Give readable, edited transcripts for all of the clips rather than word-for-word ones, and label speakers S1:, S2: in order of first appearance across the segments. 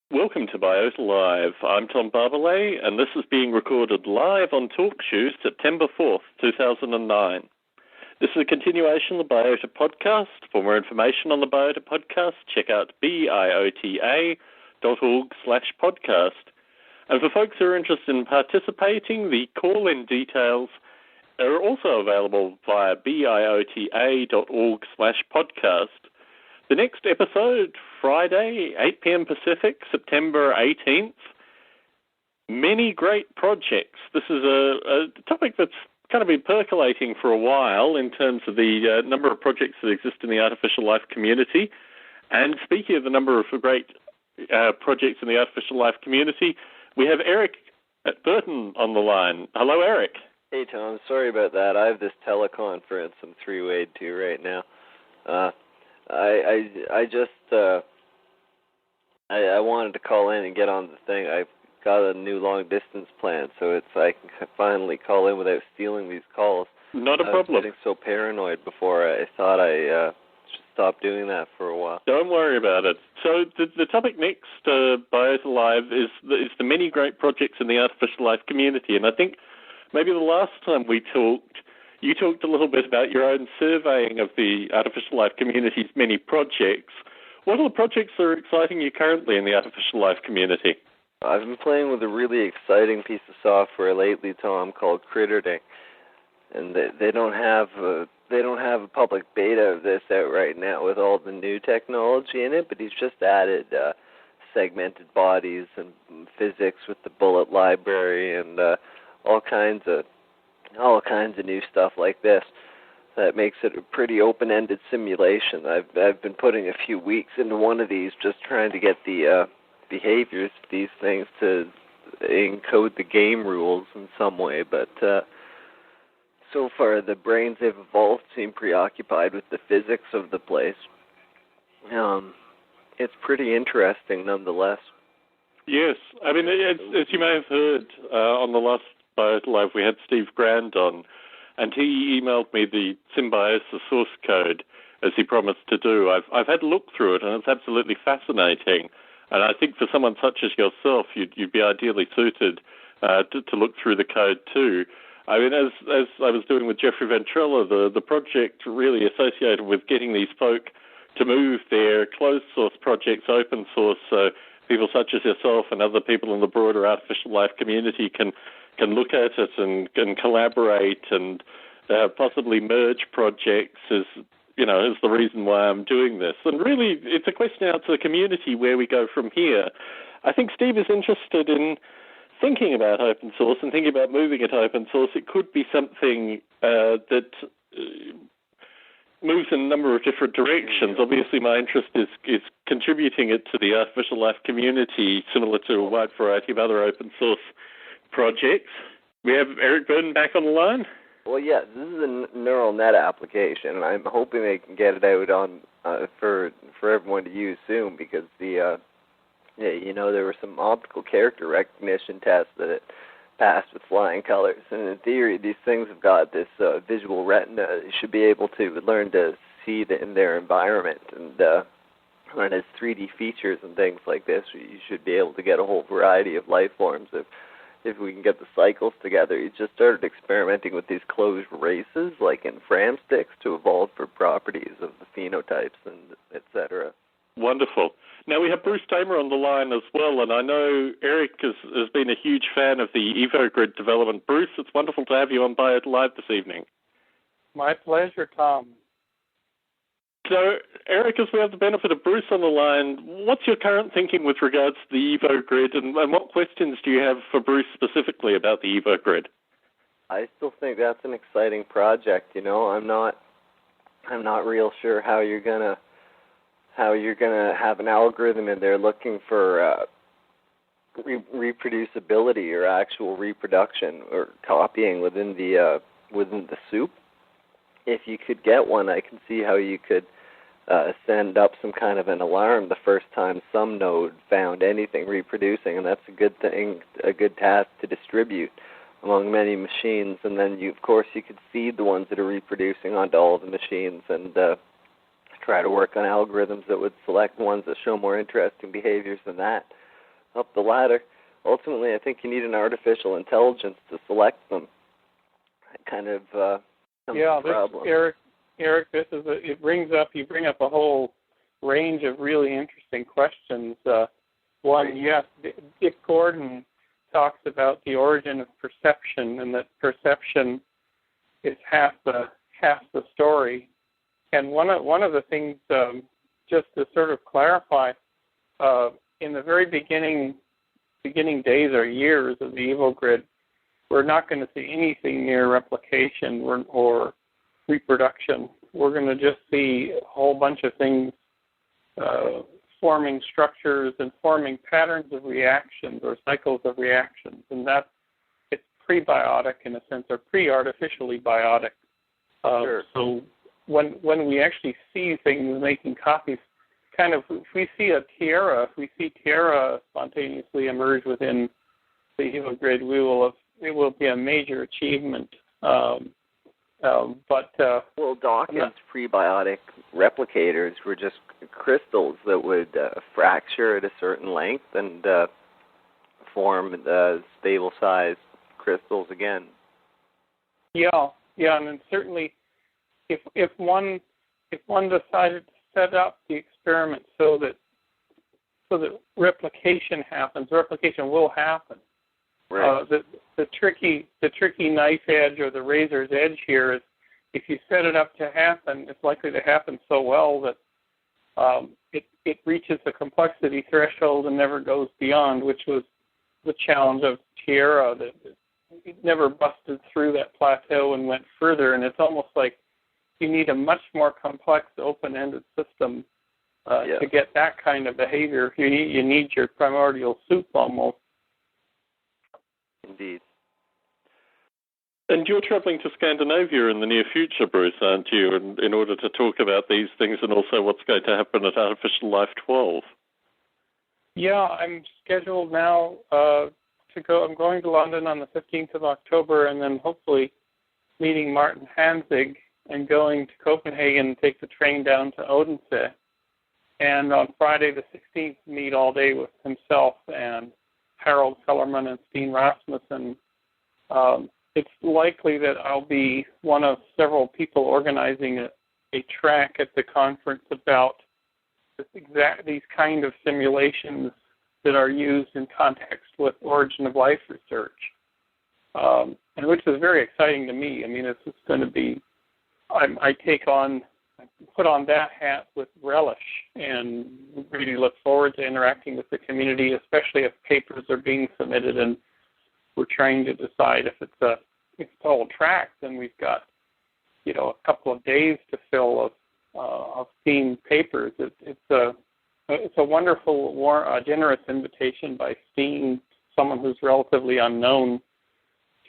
S1: Welcome to Biota Live. I'm Tom Barbalet, and this is being recorded live on TalkShoe, September 4th, 2009. This is a continuation of the Biota podcast. For more information on the Biota podcast, check out biota.org/podcast. And for folks who are interested in participating, the call-in details are also available via biota.org/podcast. The next episode, Friday, 8 p.m. Pacific, September 18th, many great projects. This is a topic that's kind of been percolating for a while in terms of the number of projects that exist in the artificial life community. And speaking of the number of great projects in the artificial life community, we have Eric Burton on the line. Hello, Eric.
S2: Hey, Tom. Sorry about that. I have this teleconference I'm three-wayed to right now. I wanted to call in and get on the thing. I've got a new long-distance plan, so I can finally call in without stealing these calls.
S1: Not a problem.
S2: I was getting so paranoid before. I thought I should stop doing that for a while.
S1: Don't worry about it. So the topic next, Biota Live, is the many great projects in the artificial life community. And I think maybe the last time we talked, you talked a little bit about your own surveying of the artificial life community's many projects. What are the projects that are exciting you currently in the artificial life community?
S2: I've been playing with a really exciting piece of software lately, Tom, called Critterding, and they don't have a public beta of this out right now with all the new technology in it. But he's just added segmented bodies and physics with the bullet library and all kinds of new stuff like this. That makes it a pretty open-ended simulation. I've been putting a few weeks into one of these, just trying to get the behaviors of these things to encode the game rules in some way. But so far, the brains they've evolved seem preoccupied with the physics of the place. It's pretty interesting, nonetheless.
S1: Yes, I mean, as you may have heard on the last Biota Live, we had Steve Grand on, and he emailed me the Symbiosis source code, as he promised to do. I've had a look through it, and it's absolutely fascinating. And I think for someone such as yourself, you'd be ideally suited to look through the code too. I mean, as I was doing with Jeffrey Ventrella, the project really associated with getting these folk to move their closed source projects open source, so people such as yourself and other people in the broader artificial life community can look at it and collaborate and possibly merge projects is the reason why I'm doing this. And really, it's a question out to the community where we go from here. I think Steve is interested in thinking about open source and thinking about moving it open source. It could be something that moves in a number of different directions. Obviously, my interest is contributing it to the artificial life community, similar to a wide variety of other open source projects. We have Eric Burton back on the line.
S2: Well, yeah, this is a neural net application, and I'm hoping they can get it out on for everyone to use soon, because there were some optical character recognition tests that it passed with flying colors, and in theory, these things have got this visual retina. You should be able to learn to see in their environment, and when it has 3D features and things like this, you should be able to get a whole variety of life forms if we can get the cycles together. He just started experimenting with these closed races, like in Fram sticks, to evolve for properties of the phenotypes and et cetera.
S1: Wonderful. Now we have Bruce Damer on the line as well, and I know Eric has been a huge fan of the EvoGrid development. Bruce, it's wonderful to have you on Biota Live this evening.
S3: My pleasure, Tom.
S1: So, Eric, as we have the benefit of Bruce on the line, what's your current thinking with regards to the EvoGrid, and what questions do you have for Bruce specifically about the EvoGrid?
S2: I still think that's an exciting project. You know, I'm not real sure how you're gonna have an algorithm in there looking for reproducibility or actual reproduction or copying within the soup. If you could get one, I can see how you could send up some kind of an alarm the first time some node found anything reproducing, and that's a good thing, a good task to distribute among many machines. And then you could seed the ones that are reproducing onto all the machines and try to work on algorithms that would select ones that show more interesting behaviors than that. Up the ladder, ultimately, I think you need an artificial intelligence to select them. That kind of problem.
S3: Eric, you bring up a whole range of really interesting questions. One, yes, Dick Gordon talks about the origin of perception, and that perception is half the story. And one of the things, just to sort of clarify, in the very beginning days or years of the EvoGrid, we're not going to see anything near replication or reproduction. We're going to just see a whole bunch of things forming structures and forming patterns of reactions or cycles of reactions, and it's prebiotic in a sense, or pre-artificially biotic.
S2: Sure.
S3: So when we actually see things making copies, kind of, if we see Tierra spontaneously emerge within the EvoGrid, it will be a major achievement.
S2: Dawkins' prebiotic replicators were just crystals that would fracture at a certain length and form stable-sized crystals again.
S3: Yeah, and then certainly, if one decided to set up the experiment so that replication happens, replication will happen.
S2: Right.
S3: The tricky knife edge or the razor's edge here is, if you set it up to happen, it's likely to happen so well that it reaches the complexity threshold and never goes beyond, which was the challenge of Tierra, that it never busted through that plateau and went further. And it's almost like you need a much more complex, open-ended system to get that kind of behavior. You need your primordial soup almost.
S2: Indeed.
S1: And you're traveling to Scandinavia in the near future, Bruce, aren't you, in order to talk about these things and also what's going to happen at Artificial Life 12?
S3: Yeah, I'm scheduled now to go. I'm going to London on the 15th of October, and then hopefully meeting Martin Hanzig and going to Copenhagen and take the train down to Odense. And on Friday the 16th, meet all day with himself and Harold Kellerman and Steen Rasmussen. It's likely that I'll be one of several people organizing a track at the conference about these kind of simulations that are used in context with origin of life research, and which is very exciting to me. I mean, it's just going to be, I put on that hat with relish and really look forward to interacting with the community, especially if papers are being submitted and we're trying to decide if it's a whole track. Then we've got, a couple of days to fill of themed papers. It's a wonderful, generous invitation by Steen, someone who's relatively unknown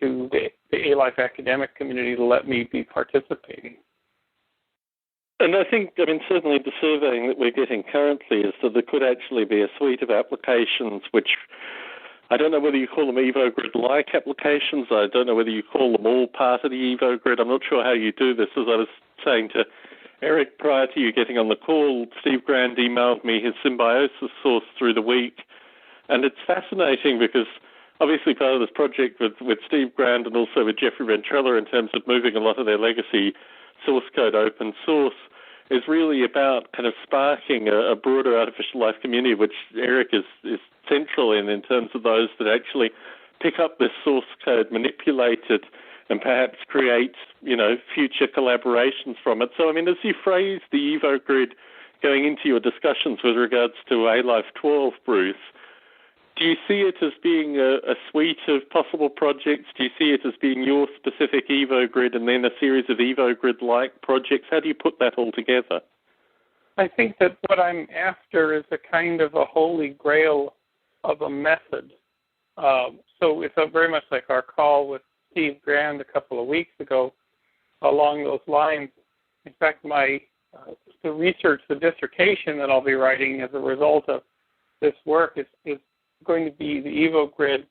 S3: to the A-Life academic community, to let me be participating.
S1: And I think, certainly the surveying that we're getting currently is that there could actually be a suite of applications which, I don't know whether you call them EvoGrid-like applications. I don't know whether you call them all part of the EvoGrid. I'm not sure how you do this. As I was saying to Eric prior to you getting on the call, Steve Grand emailed me his symbiosis source through the week. And it's fascinating because obviously part of this project with Steve Grand and also with Jeffrey Ventrella in terms of moving a lot of their legacy source code open source is really about kind of sparking a broader artificial life community, which Eric is central in terms of those that actually pick up this source code, manipulate it, and perhaps create, future collaborations from it. So, I mean, as you phrase the EvoGrid going into your discussions with regards to A-Life 12, Bruce, do you see it as being a suite of possible projects? Do you see it as being your specific EvoGrid and then a series of EvoGrid-like projects? How do you put that all together?
S3: I think that what I'm after is a kind of a holy grail of a method. So it's very much like our call with Steve Grand a couple of weeks ago along those lines. In fact, the research, the dissertation that I'll be writing as a result of this work is going to be the EvoGrid,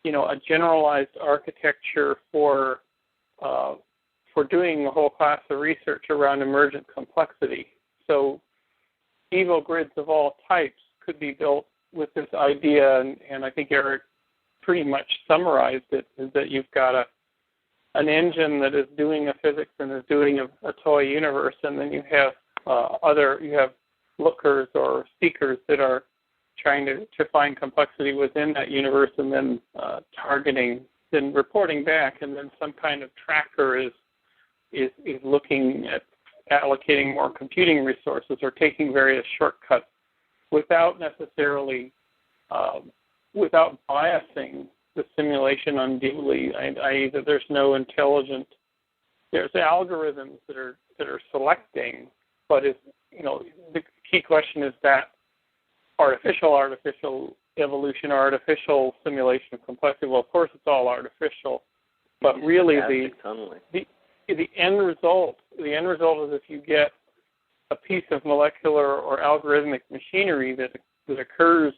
S3: a generalized architecture for doing a whole class of research around emergent complexity. So EvoGrids of all types could be built with this idea, and I think Eric pretty much summarized it, is that you've got an engine that is doing a physics and is doing a toy universe, and then you have lookers or seekers that are trying to find complexity within that universe, and then targeting, then reporting back, and then some kind of tracker is looking at allocating more computing resources or taking various shortcuts without necessarily without biasing the simulation unduly, i.e. that there's no intelligent, there's algorithms that are selecting, but the key question is that artificial evolution or artificial simulation of complexity. Well, of course it's all artificial, but really the end result is if you get a piece of molecular or algorithmic machinery that occurs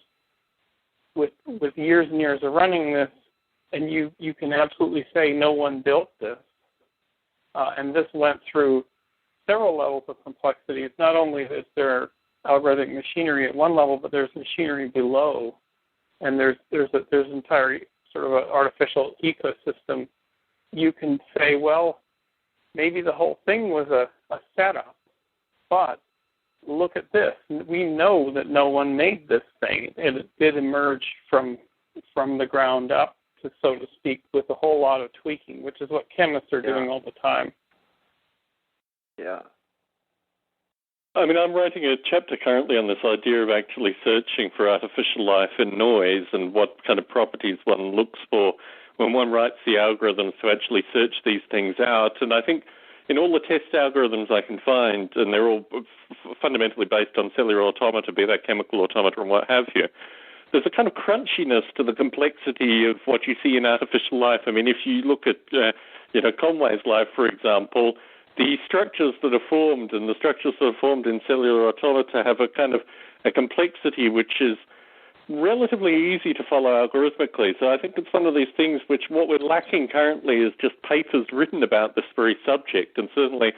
S3: with years and years of running this, and you can absolutely say no one built this. And this went through several levels of complexity. It's not only that there algorithmic machinery at one level, but there's machinery below, and there's entire sort of an artificial ecosystem. You can say, well, maybe the whole thing was a setup, but look at this. We know that no one made this thing. It did emerge from the ground up, so to speak, with a whole lot of tweaking, which is what chemists are doing all the time.
S2: Yeah.
S1: I mean, I'm writing a chapter currently on this idea of actually searching for artificial life in noise and what kind of properties one looks for when one writes the algorithms to actually search these things out. And I think in all the test algorithms I can find, and they're all fundamentally based on cellular automata, be that chemical automata and what have you, there's a kind of crunchiness to the complexity of what you see in artificial life. I mean, if you look at, Conway's life, for example, the structures that are formed and the structures that are formed in cellular automata have a kind of a complexity which is relatively easy to follow algorithmically. So I think it's one of these things which what we're lacking currently is just papers written about this very subject. And certainly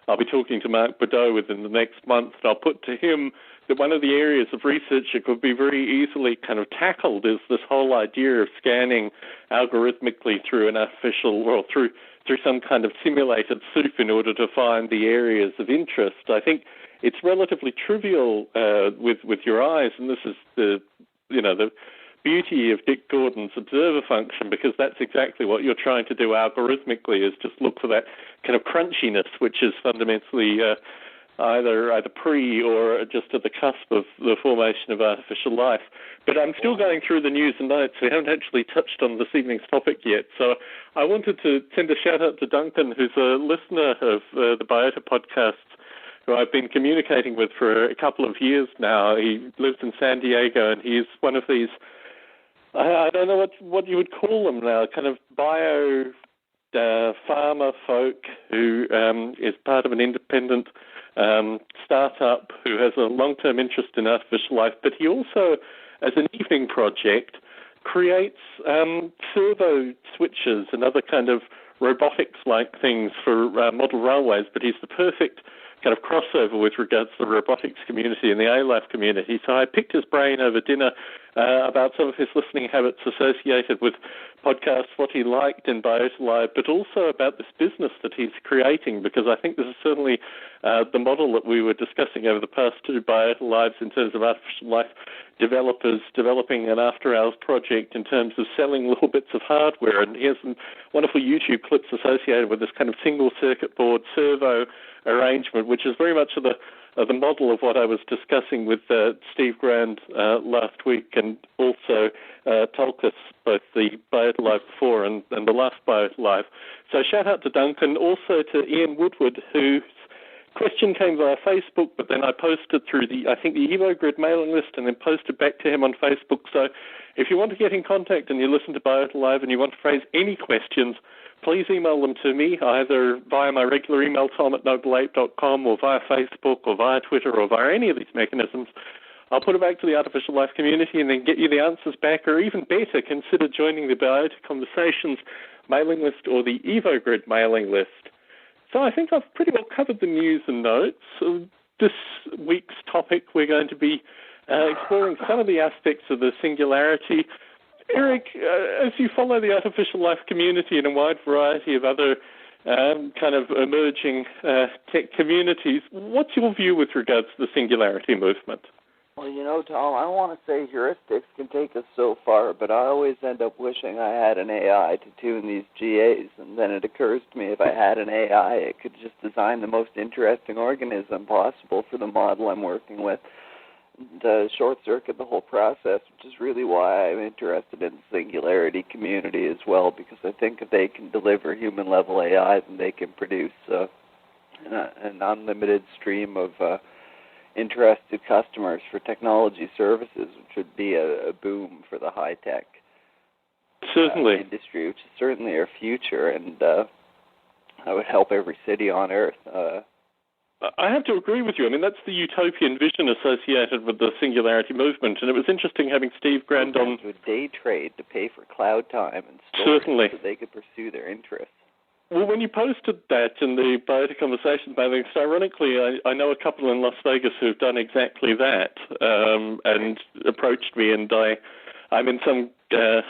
S1: I'll be talking to Mark Bordeaux within the next month, and I'll put to him that one of the areas of research that could be very easily kind of tackled is this whole idea of scanning algorithmically through an artificial, or through some kind of simulated soup in order to find the areas of interest. I think it's relatively trivial with your eyes, and this is the beauty of Dick Gordon's observer function, because that's exactly what you're trying to do algorithmically, is just look for that kind of crunchiness, which is fundamentally either pre or just at the cusp of the formation of artificial life. But I'm still going through the news and notes. We haven't actually touched on this evening's topic yet. So I wanted to send a shout-out to Duncan, who's a listener of the Biota podcasts, who I've been communicating with for a couple of years now. He lives in San Diego, and he's one of these, I don't know what you would call them now, kind of bio farmer folk who is part of an independent startup who has a long-term interest in artificial life, but he also, as an evening project, creates servo switches and other kind of robotics-like things for model railways, but he's the perfect kind of crossover with regards to the robotics community and the ALAF community. So I picked his brain over dinner about some of his listening habits associated with podcasts, what he liked in Biota Live, but also about this business that he's creating, because I think this is certainly the model that we were discussing over the past two Biota Lives in terms of artificial life developers developing an after-hours project in terms of selling little bits of hardware. And he has some wonderful YouTube clips associated with this kind of single circuit board servo arrangement, which is very much the model of what I was discussing with Steve Grand last week, and also Tulkas, both the Biota Live before and the last Biota Live. So shout out to Duncan, also to Ian Woodward, whose question came via Facebook, but then I posted through the EvoGrid mailing list and then posted back to him on Facebook. So if you want to get in contact and you listen to Biota Live and you want to phrase any questions, please email them to me, either via my regular email, tom@nobleape.com, or via Facebook, or via Twitter, or via any of these mechanisms. I'll put it back to the Artificial Life community and then get you the answers back, or even better, consider joining the Biota Conversations mailing list or the EvoGrid mailing list. So I think I've pretty well covered the news and notes. This week's topic, we're going to be exploring some of the aspects of the singularity. Eric, as you follow the artificial life community and a wide variety of other kind of emerging tech communities, what's your view with regards to the singularity movement?
S2: Well, Tom, I want to say heuristics can take us so far, but I always end up wishing I had an AI to tune these GAs, and then it occurs to me if I had an AI, it could just design the most interesting organism possible for the model I'm working with, and short-circuit the whole process, which is really why I'm interested in the singularity community as well, because I think if they can deliver human-level AI, then they can produce an unlimited stream of interested customers for technology services, which would be a boom for the high-tech industry, which is certainly our future, and that would help every city on Earth.
S1: I have to agree with you. I mean, that's the utopian vision associated with the singularity movement, and it was interesting having Steve Grand on.
S2: Would day trade to pay for cloud time and storage so they could pursue their interests.
S1: Well, when you posted that in the Biota Conversations mailing list, ironically, I know a couple in Las Vegas who've done exactly that and approached me, and I'm in some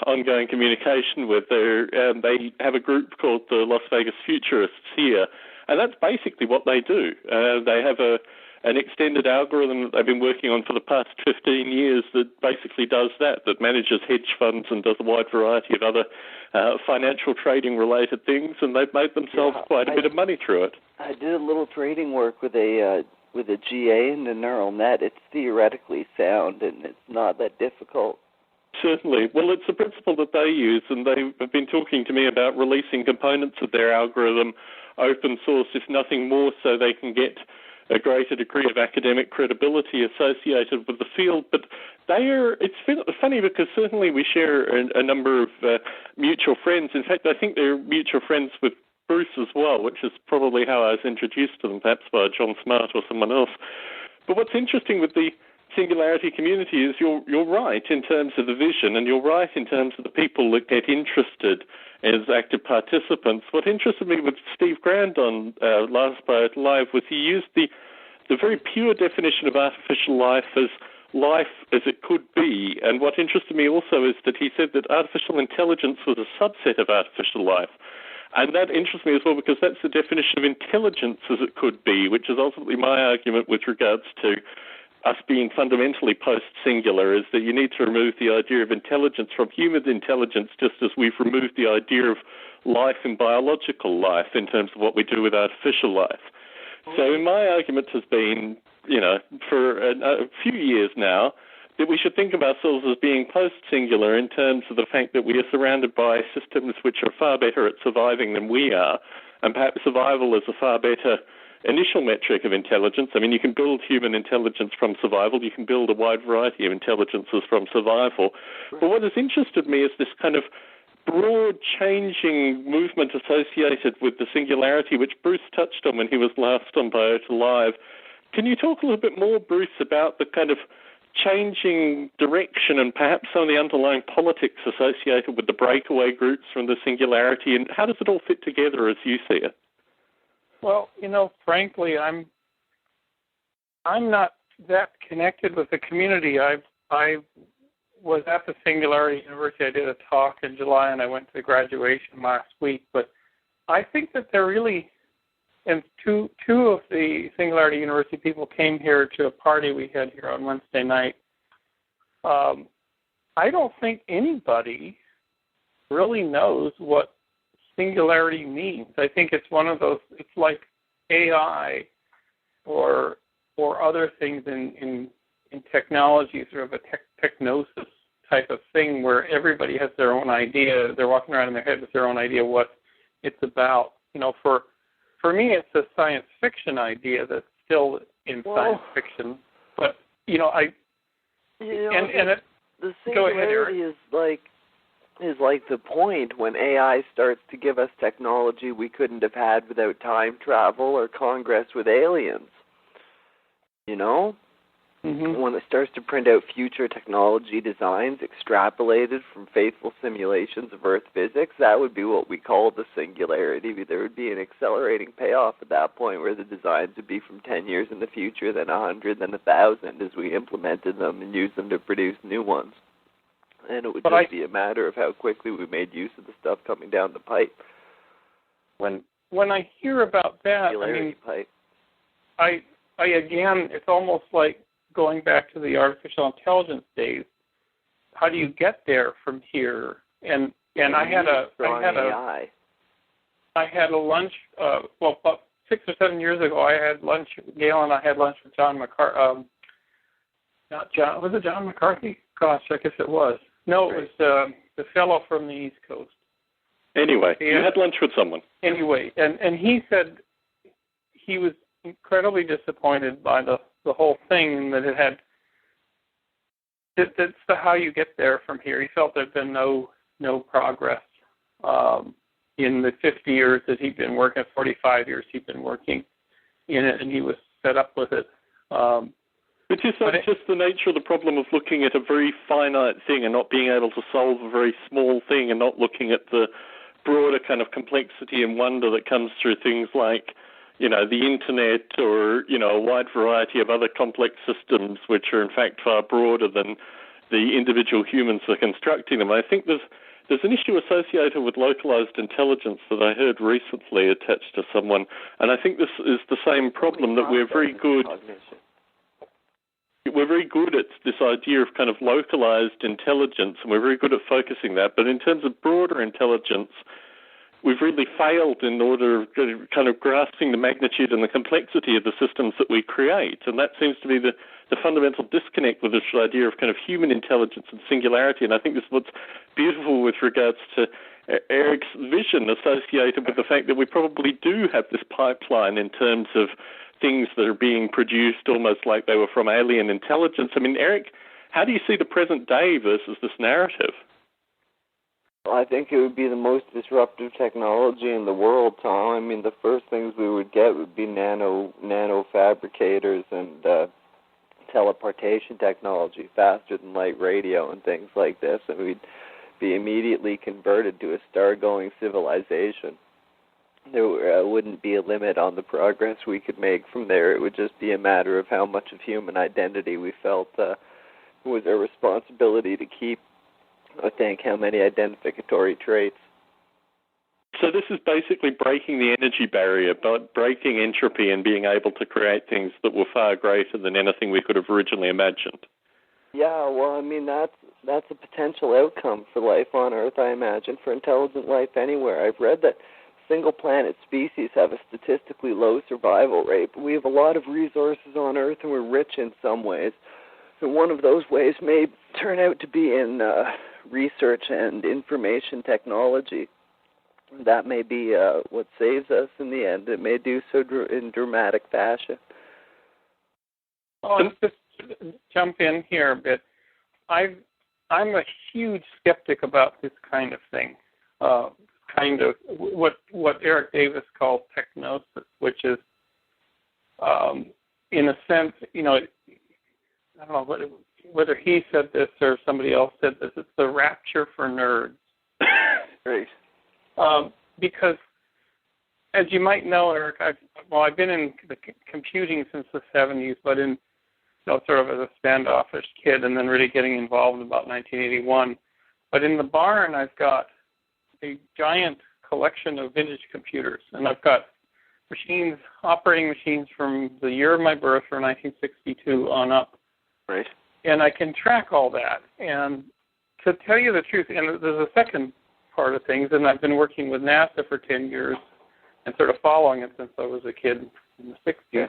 S1: ongoing communication with them. They have a group called the Las Vegas Futurists here, and that's basically what they do. They have an extended algorithm that they've been working on for the past 15 years that basically does that manages hedge funds and does a wide variety of other financial trading-related things, and they've made themselves quite a bit of money through it.
S2: I did a little trading work with a GA and a neural net. It's theoretically sound, and it's not that difficult.
S1: Certainly. Well, it's a principle that they use, and they have been talking to me about releasing components of their algorithm open source, if nothing more, so they can get a greater degree of academic credibility associated with the field. But it's funny because certainly we share a number of mutual friends. In fact, I think they're mutual friends with Bruce as well, which is probably how I was introduced to them, perhaps by John Smart or someone else. But what's interesting with the singularity community is you're right in terms of the vision, and you're right in terms of the people that get interested as active participants. What interested me with Steve Grand on last Biota Live was he used the very pure definition of artificial life as it could be. And what interested me also is that he said that artificial intelligence was a subset of artificial life. And that interests me as well because that's the definition of intelligence as it could be, which is ultimately my argument with regards to us being fundamentally post-singular, is that you need to remove the idea of intelligence from human intelligence, just as we've removed the idea of life in biological life in terms of what we do with artificial life. So my argument has been, for a few years now, that we should think of ourselves as being post-singular in terms of the fact that we are surrounded by systems which are far better at surviving than we are, and perhaps survival is a far better initial metric of intelligence. I mean, you can build human intelligence from survival. You can build a wide variety of intelligences from survival. Right. But what has interested me is this kind of broad changing movement associated with the singularity, which Bruce touched on when he was last on Biota Live. Can you talk a little bit more, Bruce, about the kind of changing direction and perhaps some of the underlying politics associated with the breakaway groups from the singularity, and how does it all fit together as you see it?
S3: Well, frankly, I'm I'm not that connected with the community. I was at the Singularity University. I did a talk in July, and I went to the graduation last week. But I think that they're really, and two of the Singularity University people came here to a party we had here on Wednesday night. I don't think anybody really knows what singularity means. I think it's one of those, it's like AI or other things in technology, sort of a technosis type of thing where everybody has their own idea. They're walking around in their head with their own idea what it's about. You know, for me, it's a science fiction idea that's still in science fiction. But,
S2: the singularity is like the point when AI starts to give us technology we couldn't have had without time travel or congress with aliens. You know? Mm-hmm. When it starts to print out future technology designs extrapolated from faithful simulations of Earth physics, that would be what we call the singularity. There would be an accelerating payoff at that point where the designs would be from 10 years in the future, then 100, then 1,000 as we implemented them and used them to produce new ones. And it would be a matter of how quickly we made use of the stuff coming down the pipe.
S3: When I hear about that, I again, it's almost like going back to the artificial intelligence days. How do you get there from here? And I had a lunch. About 6 or 7 years ago, I had lunch. Gail and I had lunch with John McCarthy. Was it John McCarthy? Gosh, I guess it was. No, it was the fellow from the East Coast.
S1: Anyway, you had lunch with someone.
S3: Anyway, and he said he was incredibly disappointed by the whole thing, and that it had. That's how you get there from here. He felt there'd been no progress in the 50 years that he'd been working. 45 years he'd been working in it, and he was fed up with it.
S1: Which is just the nature of the problem of looking at a very finite thing and not being able to solve a very small thing, and not looking at the broader kind of complexity and wonder that comes through things like, the internet or, a wide variety of other complex systems which are in fact far broader than the individual humans that are constructing them. I think there's an issue associated with localized intelligence that I heard recently attached to someone, and I think this is the same problem, that we're very good at this idea of kind of localized intelligence, and we're very good at focusing that, but in terms of broader intelligence, we've really failed in order of kind of grasping the magnitude and the complexity of the systems that we create. And that seems to be the fundamental disconnect with this idea of kind of human intelligence and singularity. And I think this is what's beautiful with regards to Eric's vision associated with the fact that we probably do have this pipeline in terms of things that are being produced almost like they were from alien intelligence. I mean, Eric, how do you see the present day versus this narrative?
S2: I think it would be the most disruptive technology in the world, Tom. I mean, the first things we would get would be nano fabricators and teleportation technology, faster than light radio and things like this, and we'd be immediately converted to a star-going civilization. There wouldn't be a limit on the progress we could make from there. It would just be a matter of how much of human identity we felt was our responsibility to keep. I think how many identificatory traits.
S1: So this is basically breaking the energy barrier, but breaking entropy and being able to create things that were far greater than anything we could have originally imagined.
S2: Yeah, well, I mean, that's a potential outcome for life on Earth, I imagine, for intelligent life anywhere. I've read that single-planet species have a statistically low survival rate, but we have a lot of resources on Earth, and we're rich in some ways. And one of those ways may turn out to be in research and information technology. That may be what saves us in the end. It may do so in dramatic fashion.
S3: I'll just jump in here a bit. I'm a huge skeptic about this kind of thing, kind of what Eric Davis calls technosis, which is, in a sense, I don't know whether he said this or somebody else said this. It's the rapture for nerds.
S2: Great.
S3: Because as you might know, Eric, I've been in the computing since the 70s, but in sort of as a standoffish kid, and then really getting involved in about 1981. But in the barn, I've got a giant collection of vintage computers, and I've got machines, operating machines from the year of my birth, from 1962 on up.
S2: Right.
S3: And I can track all that. And to tell you the truth, and there's a second part of things, and I've been working with NASA for 10 years and sort of following it since I was a kid in the 60s.
S2: Yeah.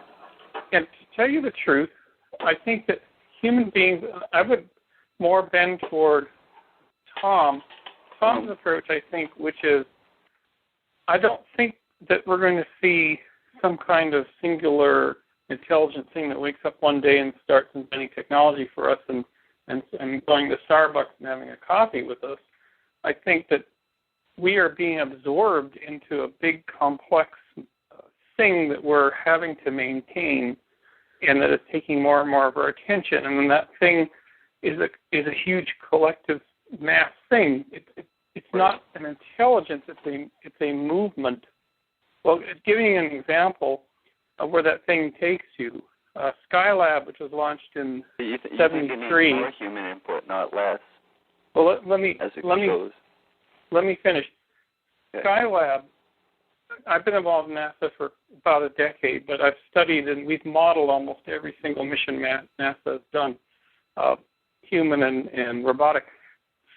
S3: And to tell you the truth, I think that human beings, I would more bend toward Tom's approach, I think, which is, I don't think that we're going to see some kind of singular intelligent thing that wakes up one day and starts inventing technology for us and going to Starbucks and having a coffee with us. I think that we are being absorbed into a big, complex thing that we're having to maintain, and that is taking more and more of our attention. And then that thing is a huge collective mass thing. It's not an intelligence. It's a movement. Well, giving you an example of where that thing takes you, Skylab, which was launched in '73.
S2: You need more human input, not less.
S3: Well, let me finish. Yeah. Skylab. I've been involved in NASA for about a decade, but I've studied and we've modeled almost every single mission NASA has done, human and robotic.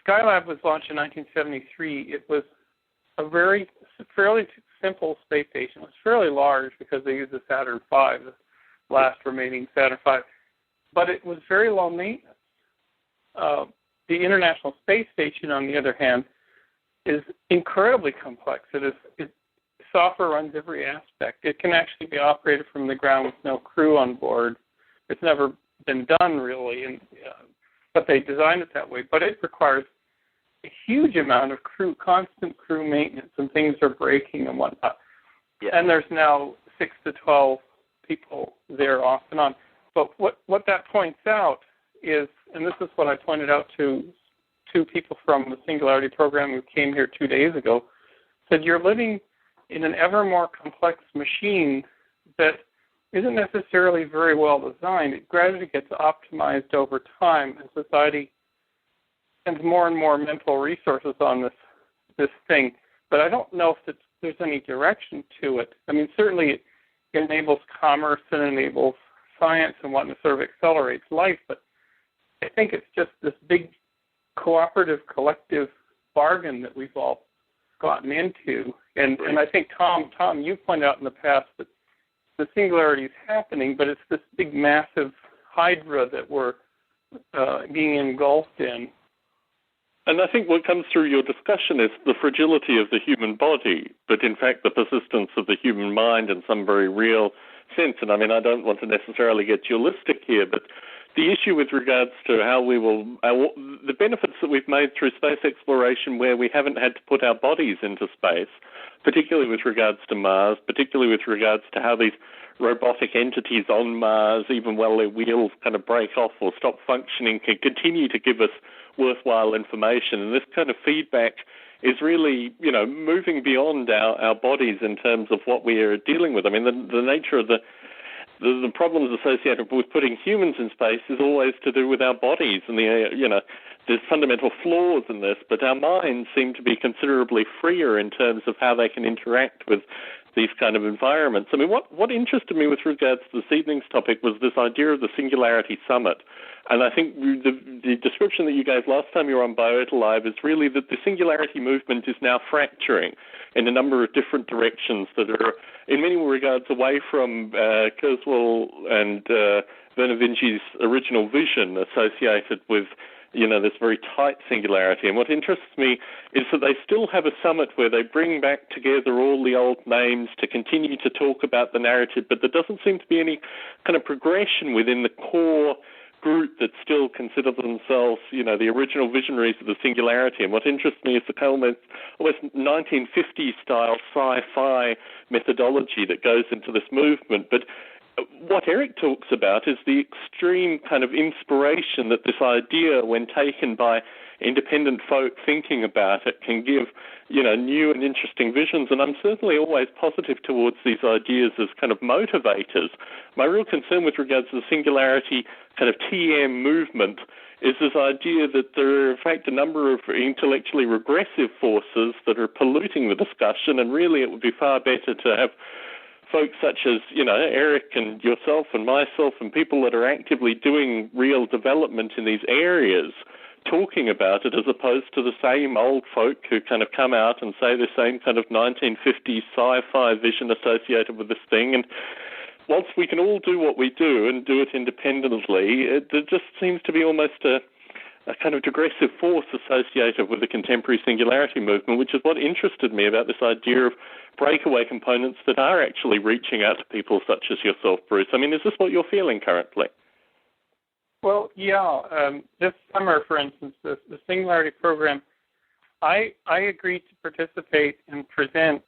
S3: Skylab was launched in 1973. It was a fairly simple space station. It was fairly large because they used the Saturn V, the last remaining Saturn V, but it was very low maintenance. The International Space Station, on the other hand, is incredibly complex. Software runs every aspect. It can actually be operated from the ground with no crew on board. It's never been done, really, but they designed it that way. But it requires a huge amount of constant crew maintenance, and things are breaking and whatnot. Yeah. And there's now 6 to 12 people there off and on. But what that points out is, and this is what I pointed out to two people from the Singularity program who came here 2 days ago, said you're living in an ever more complex machine that isn't necessarily very well designed. It gradually gets optimized over time, and society spends more and more mental resources on this thing. But I don't know if there's any direction to it. I mean, certainly it enables commerce and enables science and whatnot, sort of accelerates life, but I think it's just this big cooperative, collective bargain that we've all gotten into. And I think, Tom, you pointed out in the past that the singularity is happening, but it's this big, massive hydra that we're being engulfed in.
S1: And I think what comes through your discussion is the fragility of the human body, but in fact the persistence of the human mind in some very real sense. And I mean, I don't want to necessarily get dualistic here, but the issue with regards to how we will, the benefits that we've made through space exploration where we haven't had to put our bodies into space, particularly with regards to Mars, particularly with regards to how these robotic entities on Mars, even while their wheels kind of break off or stop functioning, can continue to give us worthwhile information. And this kind of feedback is really, moving beyond our bodies in terms of what we are dealing with. I mean, the nature of the problems associated with putting humans in space is always to do with our bodies, and there's fundamental flaws in this, but our minds seem to be considerably freer in terms of how they can interact with these kind of environments. I mean, what interested me with regards to this evening's topic was this idea of the Singularity Summit. And I think the description that you gave last time you were on Biota Live is really that the Singularity movement is now fracturing in a number of different directions that are, in many regards, away from Kurzweil and Vernor Vinge's original vision associated with this very tight singularity. And what interests me is that they still have a summit where they bring back together all the old names to continue to talk about the narrative, but there doesn't seem to be any kind of progression within the core group that still consider themselves, the original visionaries of the singularity. And what interests me is the almost 1950s-style sci-fi methodology that goes into this movement. But what Eric talks about is the extreme kind of inspiration that this idea, when taken by independent folk thinking about it can give, new and interesting visions. And I'm certainly always positive towards these ideas as kind of motivators. My real concern with regards to the singularity kind of TM movement is this idea that there are, in fact, a number of intellectually regressive forces that are polluting the discussion, and really it would be far better to have folks such as, Eric and yourself and myself and people that are actively doing real development in these areas talking about it, as opposed to the same old folk who kind of come out and say the same kind of 1950s sci-fi vision associated with this thing. And whilst we can all do what we do and do it independently, there just seems to be almost a kind of digressive force associated with the contemporary singularity movement, which is what interested me about this idea of breakaway components that are actually reaching out to people such as yourself, Bruce. I mean, is this what you're feeling currently?
S3: Well, yeah. This summer, for instance, the Singularity program, I agreed to participate and present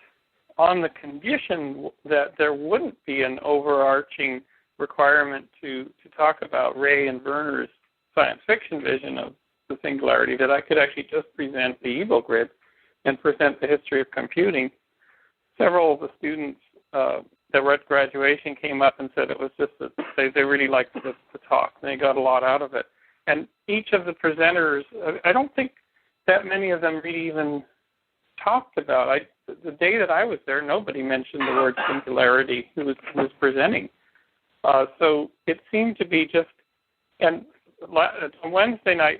S3: on the condition that there wouldn't be an overarching requirement to talk about Ray and Werner's science fiction vision of the singularity, that I could actually just present the evil grid and present the history of computing. Several of the students that were at graduation came up and said it was just that they really liked the talk, and they got a lot out of it. And each of the presenters, I don't think that many of them really even talked about. The day that I was there, nobody mentioned the word singularity who was presenting. So it seemed to be just, and on Wednesday night,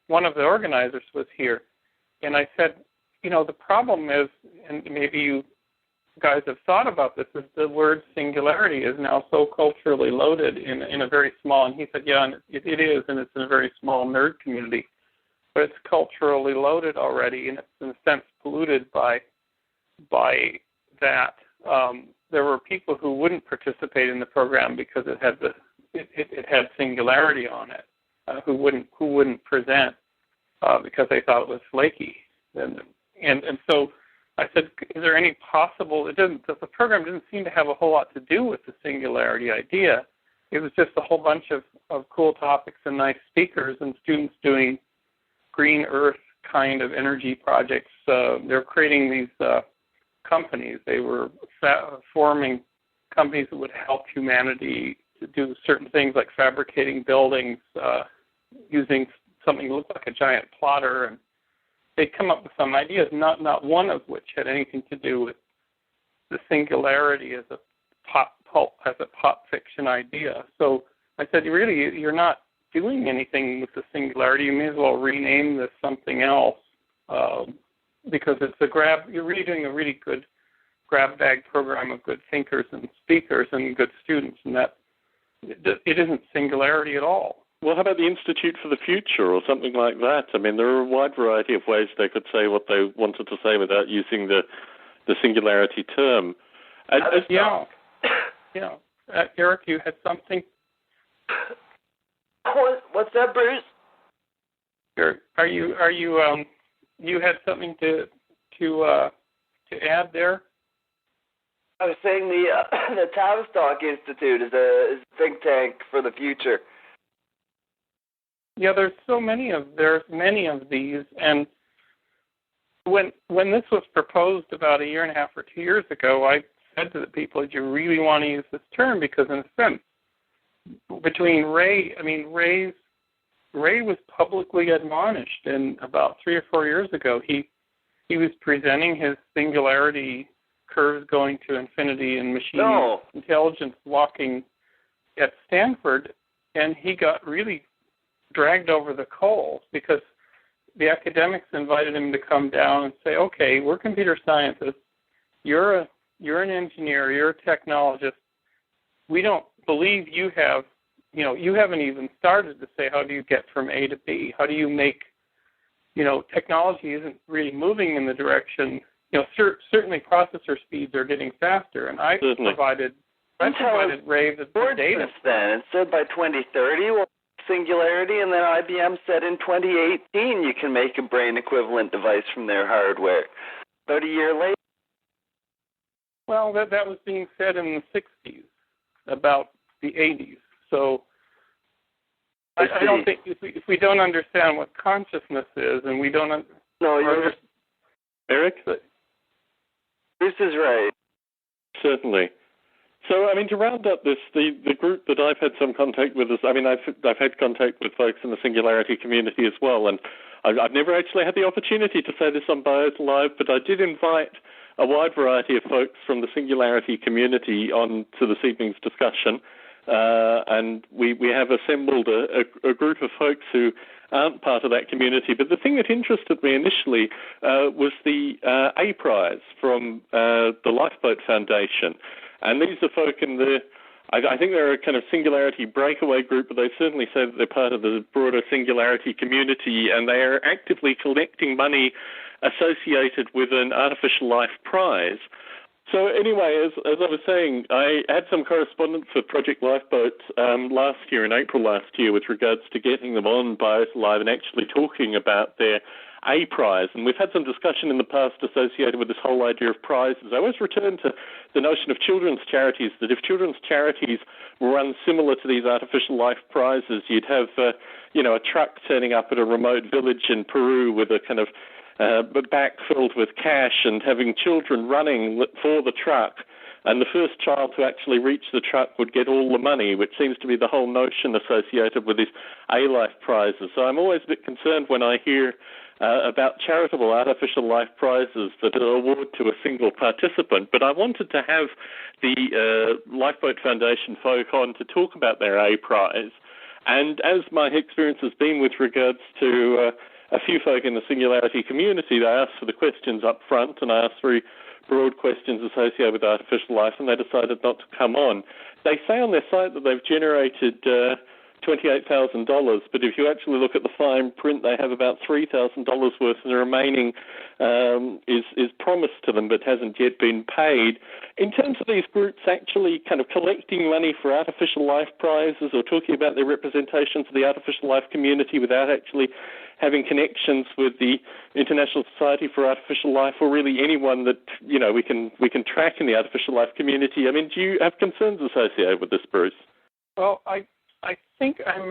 S3: one of the organizers was here, and I said, the problem is, and maybe you guys have thought about this, is the word singularity is now so culturally loaded in a very small, and he said, yeah, and it is, and it's in a very small nerd community, but it's culturally loaded already, and it's in a sense polluted by that. There were people who wouldn't participate in the program because it had singularity on it, who wouldn't present because they thought it was flaky, and so I said, is there any possible, the program didn't seem to have a whole lot to do with the singularity idea. It was just a whole bunch of cool topics and nice speakers and students doing green earth kind of energy projects. They're creating these companies. They were forming companies that would help humanity to do certain things like fabricating buildings using something that looked like a giant plotter, and they'd come up with some ideas, not one of which had anything to do with the singularity as a pop fiction idea. So I said, really, you're not doing anything with the singularity. You may as well rename this something else because you're really doing a really good grab bag program of good thinkers and speakers and good students, and that it isn't singularity at all.
S1: Well, how about the Institute for the Future or something like that? I mean, there are a wide variety of ways they could say what they wanted to say without using the singularity term.
S3: Yeah. Eric, you had something?
S2: What's that, Bruce?
S3: Are you you had something to add there?
S2: I was saying the Tavistock Institute is a think tank for the future.
S3: Yeah, there's many of these, and when this was proposed about a year and a half or 2 years ago, I said to the people, "Do you really want to use this term?" Because in a sense, between Ray was publicly admonished, and about 3 or 4 years ago, he was presenting his singularity curves going to infinity and machine intelligence walking at Stanford, and he got really dragged over the coals because the academics invited him to come down and say, okay, we're computer scientists, you're an engineer, you're a technologist, we don't believe you have, you haven't even started to say how do you get from A to B, how do you make, technology isn't really moving in the direction, certainly processor speeds are getting faster, and I provided Ray the data.
S2: Then it said by 2030, well, singularity, and then IBM said in 2018 you can make a brain equivalent device from their hardware. About a year later.
S3: Well, that was being said in the 60s, about the 80s. So I don't think if we don't understand what consciousness is, and we don't.
S1: Eric?
S2: This is right.
S1: Certainly. So, I mean, to round up this, the group that I've had some contact with is, I mean, I've had contact with folks in the Singularity community as well, and I've never actually had the opportunity to say this on Biota Live, but I did invite a wide variety of folks from the Singularity community on to this evening's discussion, and we have assembled a group of folks who aren't part of that community. But the thing that interested me initially was the A Prize from the Lifeboat Foundation. And these are folk in I think they're a kind of Singularity breakaway group, but they certainly say that they're part of the broader Singularity community, and they are actively collecting money associated with an artificial life prize. So anyway, as I was saying, I had some correspondence with Project Lifeboat last year, in April last year, with regards to getting them on Biota Live and actually talking about their A Prize. And we've had some discussion in the past associated with this whole idea of prizes. I always return to the notion of children's charities, that if children's charities were run similar to these artificial life prizes, you'd have, a truck turning up at a remote village in Peru with a kind of back filled with cash and having children running for the truck, and the first child to actually reach the truck would get all the money, which seems to be the whole notion associated with these A-Life prizes. So I'm always a bit concerned when I hear about charitable artificial life prizes that are awarded to a single participant, but I wanted to have the Lifeboat Foundation folk on to talk about their A Prize. And as my experience has been with regards to a few folk in the Singularity community, they asked for the questions up front, and I asked very broad questions associated with artificial life, and they decided not to come on. They say on their site that they've generated $28,000, but if you actually look at the fine print, they have about $3,000 worth, and the remaining is promised to them but hasn't yet been paid. In terms of these groups actually kind of collecting money for artificial life prizes or talking about their representations of the artificial life community without actually having connections with the International Society for Artificial Life, or really anyone that we can track in the artificial life community, I mean, do you have concerns associated with this, Bruce?
S3: Well, I think I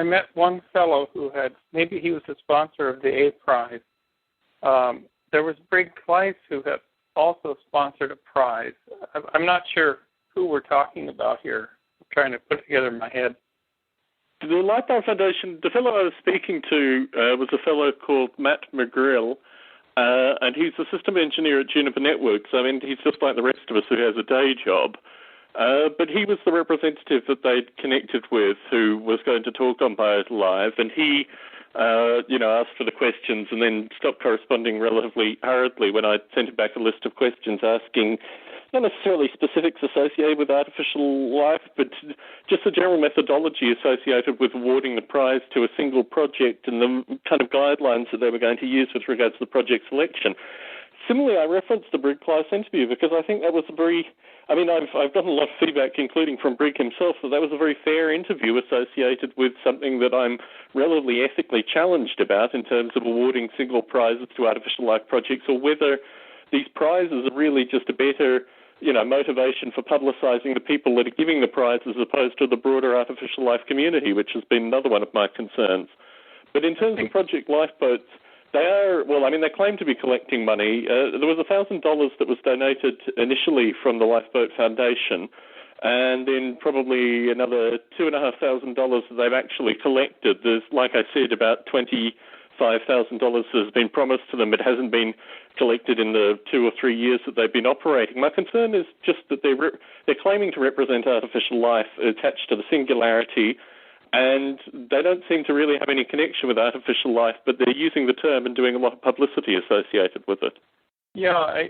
S3: met one fellow who maybe he was the sponsor of the A Prize. There was Brig Kleiss who had also sponsored a prize. I'm not sure who we're talking about here. I'm trying to put it together in my head.
S1: The Lifeboat Foundation, the fellow I was speaking to was a fellow called Matt McGrill, and he's a system engineer at Juniper Networks. I mean, he's just like the rest of us who has a day job. But he was the representative that they'd connected with who was going to talk on Biota Live, and he, asked for the questions and then stopped corresponding relatively hurriedly when I sent him back a list of questions asking not necessarily specifics associated with artificial life, but just the general methodology associated with awarding the prize to a single project and the kind of guidelines that they were going to use with regards to the project selection. Similarly, I referenced the Brig Kleiss interview because I think that was I've gotten a lot of feedback, including from Brig himself, that was a very fair interview associated with something that I'm relatively ethically challenged about in terms of awarding single prizes to artificial life projects, or whether these prizes are really just a better motivation for publicising the people that are giving the prize as opposed to the broader artificial life community, which has been another one of my concerns. But in terms of Project Lifeboats, they claim to be collecting money. There was $1,000 that was donated initially from the Lifeboat Foundation, and then probably another $2,500 that they've actually collected. There's, like I said, about $25,000 has been promised to them. It hasn't been collected in the 2 or 3 years that they've been operating. My concern is just that they're claiming to represent artificial life attached to the Singularity, and they don't seem to really have any connection with artificial life, but they're using the term and doing a lot of publicity associated with it.
S3: Yeah,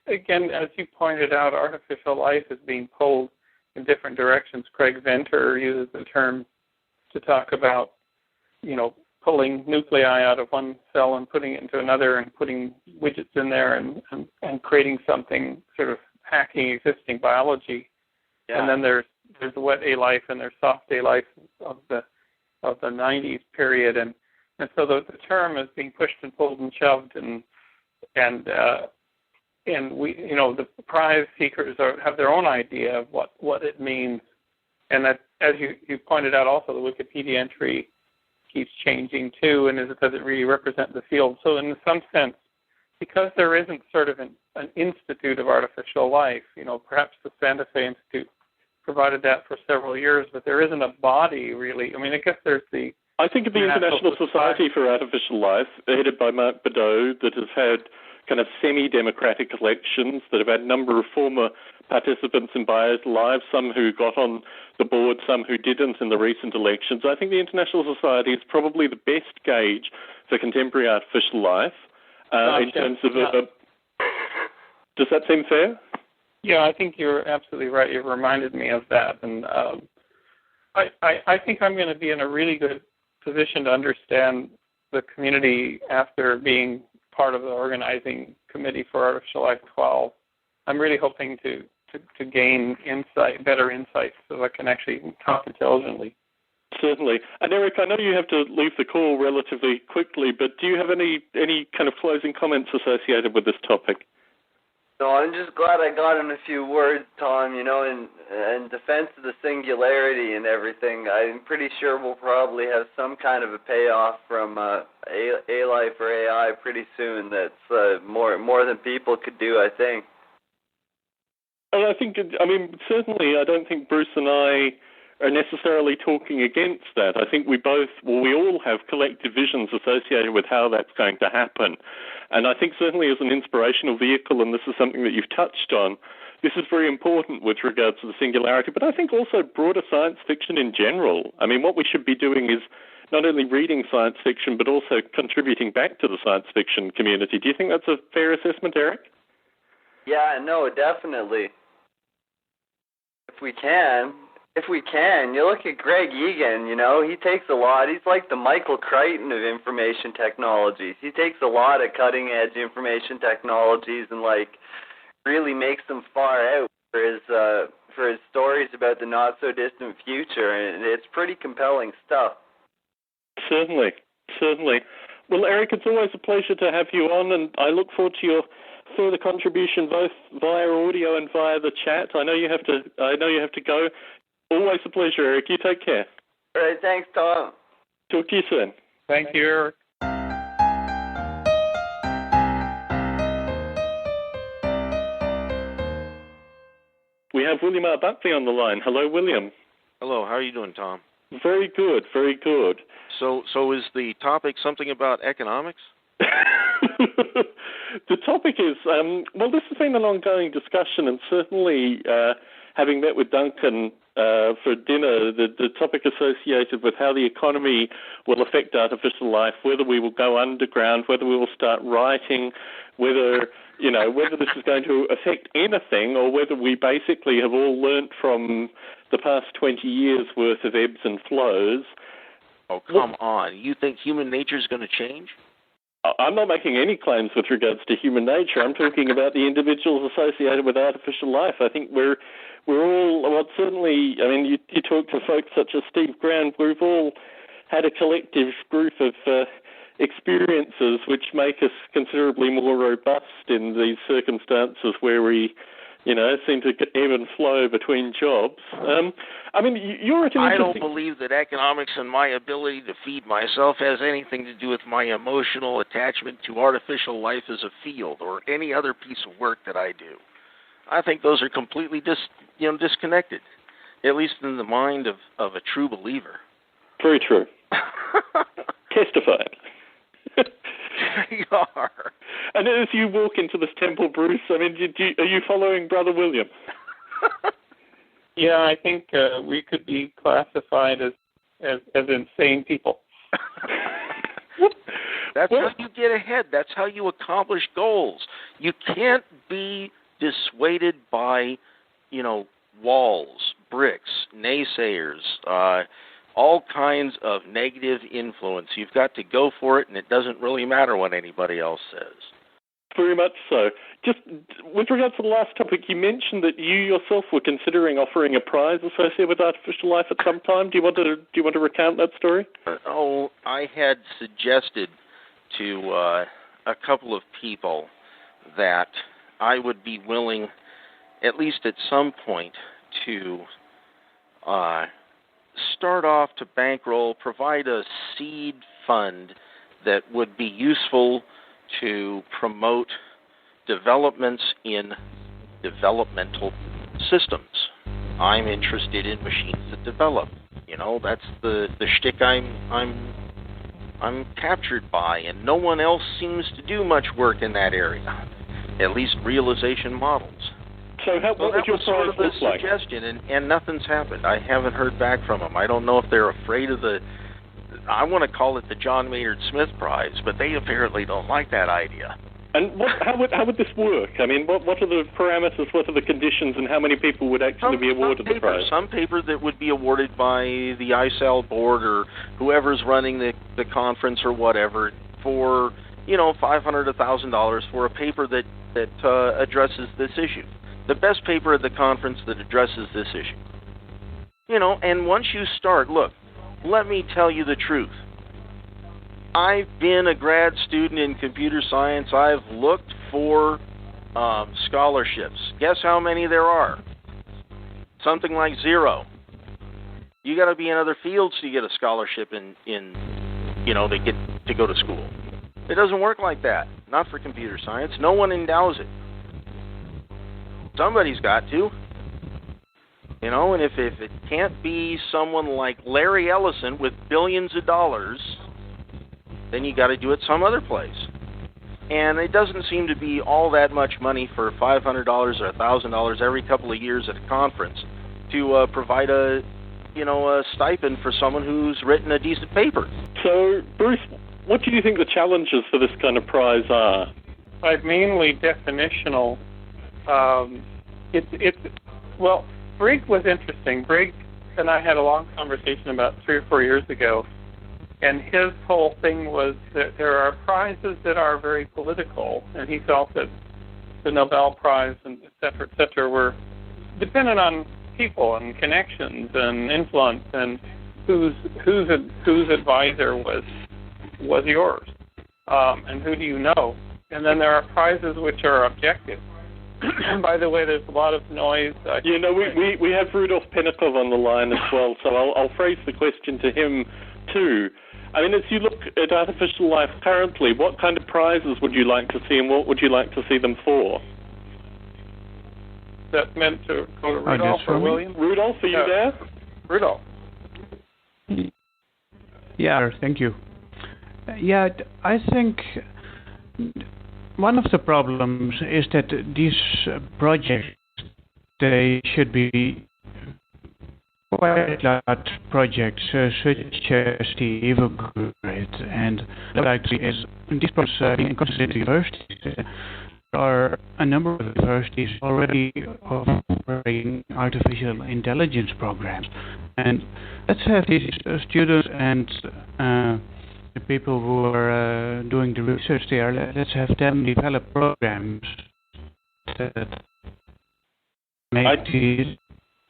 S3: again, as you pointed out, artificial life is being pulled in different directions. Craig Venter uses the term to talk about, pulling nuclei out of one cell and putting it into another and putting widgets in there and creating something, sort of hacking existing biology. Yeah. And then there's the wet A life and there's soft A life of the 90s period, and so the term is being pushed and pulled and shoved, and we the prize seekers have their own idea of what it means And that, as you pointed out also, the Wikipedia entry keeps changing too, and it doesn't really represent the field. So in some sense, because there isn't sort of an institute of artificial life, perhaps the Santa Fe Institute provided that for several years, but there isn't a body really. I mean, I guess there's the...
S1: I think of the International Society for Artificial Life, headed by Mark Biota, that has had kind of semi-democratic elections, that have had a number of former participants in Biota's lives, some who got on the board, some who didn't in the recent elections. I think the International Society is probably the best gauge for contemporary artificial life in terms of... does that seem fair?
S3: Yeah, I think you're absolutely right. You've reminded me of that. And I think I'm going to be in a really good position to understand the community after being part of the organizing committee for Artificial Life 12. I'm really hoping to gain better insights so I can actually talk intelligently.
S1: Certainly. And Eric, I know you have to leave the call relatively quickly, but do you have any kind of closing comments associated with this topic?
S2: No, I'm just glad I got in a few words, Tom, in defense of the singularity and everything. I'm pretty sure we'll probably have some kind of a payoff from A-Life or AI pretty soon that's more than people could do, I think.
S1: And certainly I don't think Bruce and I are necessarily talking against that. I think we all have collective visions associated with how that's going to happen. And I think certainly as an inspirational vehicle, and this is something that you've touched on, this is very important with regards to the singularity, but I think also broader science fiction in general. I mean, what we should be doing is not only reading science fiction, but also contributing back to the science fiction community. Do you think that's a fair assessment, Eric?
S2: Yeah, no, definitely. If we can, you look at Greg Egan, he takes a lot. He's like the Michael Crichton of information technologies. He takes a lot of cutting-edge information technologies and, really makes them far out for his stories about the not-so-distant future, and it's pretty compelling stuff.
S1: Certainly. Well, Eric, it's always a pleasure to have you on, and I look forward to your further contribution both via audio and via the chat. I know you have to go. Always a pleasure, Eric. You take care.
S2: All right, thanks, Tom.
S1: Talk to you soon.
S3: Thank you, Eric.
S1: We have William R. Buckley on the line. Hello, William.
S4: Hello, how are you doing, Tom?
S1: Very good, very good.
S4: So is the topic something about economics?
S1: The topic is, this has been an ongoing discussion, and certainly having met with Duncan for dinner, the topic associated with how the economy will affect artificial life, whether we will go underground, whether we will start writing, whether this is going to affect anything, or whether we basically have all learnt from the past 20 years' worth of ebbs and flows.
S4: Oh, come on. You think human nature is going to change?
S1: I'm not making any claims with regards to human nature. I'm talking about the individuals associated with artificial life. I think we're all, certainly, you talk to folks such as Steve Grand, we've all had a collective group of experiences which make us considerably more robust in these circumstances where we, seem to ebb and flow between jobs. You're at an
S4: I don't believe that economics and my ability to feed myself has anything to do with my emotional attachment to artificial life as a field or any other piece of work that I do. I think those are completely disconnected, at least in the mind of a true believer.
S1: Very true. Testify.
S4: You are.
S1: And as you walk into this temple, Bruce, are you following Brother William?
S3: Yeah, I think we could be classified as insane people.
S4: That's how you get ahead. That's how you accomplish goals. You can't be dissuaded by, walls, bricks, naysayers, all kinds of negative influence. You've got to go for it, and it doesn't really matter what anybody else says.
S1: Very much so. Just with regards to the last topic, you mentioned that you yourself were considering offering a prize associated with artificial life at some time. Do you want to recount that story?
S4: I had suggested to a couple of people that I would be willing, at least at some point, to start off to bankroll, provide a seed fund that would be useful to promote developments in developmental systems. I'm interested in machines that develop. That's the shtick I'm captured by, and no one else seems to do much work in that area, at least realization models.
S1: So what would your
S4: sort of
S1: prize
S4: the
S1: look like?
S4: suggestion, and nothing's happened. I haven't heard back from them. I don't know if they're afraid of I want to call it the John Maynard Smith Prize, but they apparently don't like that idea.
S1: And how would this work? I mean, what are the parameters, what are the conditions, and how many people would actually be awarded the prize?
S4: Some paper that would be awarded by the ISAL board or whoever's running the conference or whatever for, $500, $1,000 for a paper that addresses this issue. The best paper at the conference that addresses this issue. And once you start, look, let me tell you the truth. I've been a grad student in computer science. I've looked for scholarships. Guess how many there are? Something like 0. You got to be in other fields to get a scholarship to get to go to school. It doesn't work like that. Not for computer science. No one endows it. Somebody's got to. And if it can't be someone like Larry Ellison with billions of dollars, then you got to do it some other place. And it doesn't seem to be all that much money for $500 or $1,000 every couple of years at a conference to provide a stipend for someone who's written a decent paper. So,
S1: Bruce, what do you think the challenges for this kind of prize are?
S3: Mainly definitional. Brigg was interesting. Brigg and I had a long conversation about 3 or 4 years ago. And his whole thing was that there are prizes that are very political, and he felt that the Nobel Prize and et cetera, were dependent on people and connections and influence and whose advisor was yours, and who do you know. And then there are prizes which are objective. And by the way, there's a lot of noise.
S1: We have Rudolf Pennikov on the line as well, so I'll phrase the question to him too. I mean, as you look at artificial life currently, what kind of prizes would you like to see, and what would you like to see them for?
S3: That meant to go to Rudolf or William?
S1: Rudolf, are you there?
S3: Rudolf.
S5: Yeah, thank you. Yeah, I think one of the problems is that these projects, they should be quite large projects such as the Evo Grid, and what I see is these projects being considered universities. There are a number of universities already offering artificial intelligence programs, and let's have these students and the people who are doing the research there. Let's have them develop programs that make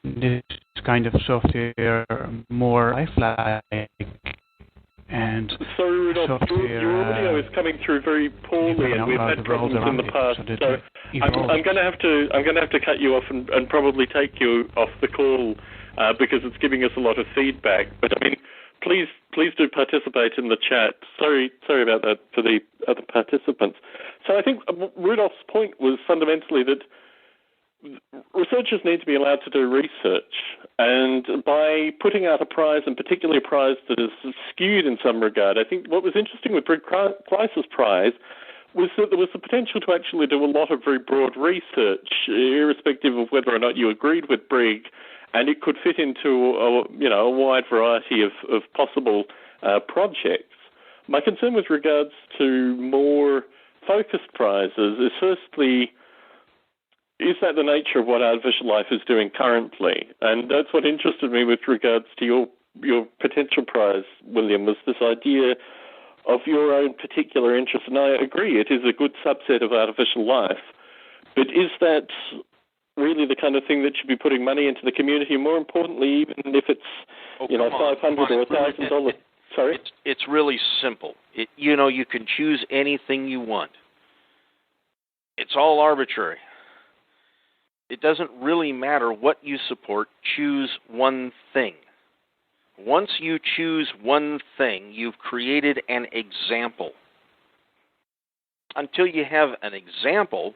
S5: this kind of software more lifelike. And
S1: sorry, Rudolf, your audio is coming through very poorly, and we've had problems in the past. So I'm going to have to cut you off and probably take you off the call because it's giving us a lot of feedback. But I mean, please do participate in the chat. Sorry about that for the other participants. So I think Rudolf's point was fundamentally that researchers need to be allowed to do research, and by putting out a prize, and particularly a prize that is skewed in some regard, I think what was interesting with Brigg Kleiss's prize was that there was the potential to actually do a lot of very broad research, irrespective of whether or not you agreed with Brigg, and it could fit into a wide variety of possible projects. My concern with regards to more focused prizes is firstly, is that the nature of what artificial life is doing currently? And that's what interested me with regards to your potential prize, William, was this idea of your own particular interest. And I agree, it is a good subset of artificial life. But is that really the kind of thing that should be putting money into the community? More importantly, even if it's $500 or $1,000. Sorry?
S4: It's really simple. You can choose anything you want. It's all arbitrary. It doesn't really matter what you support. Choose one thing. Once you choose one thing, you've created an example. Until you have an example,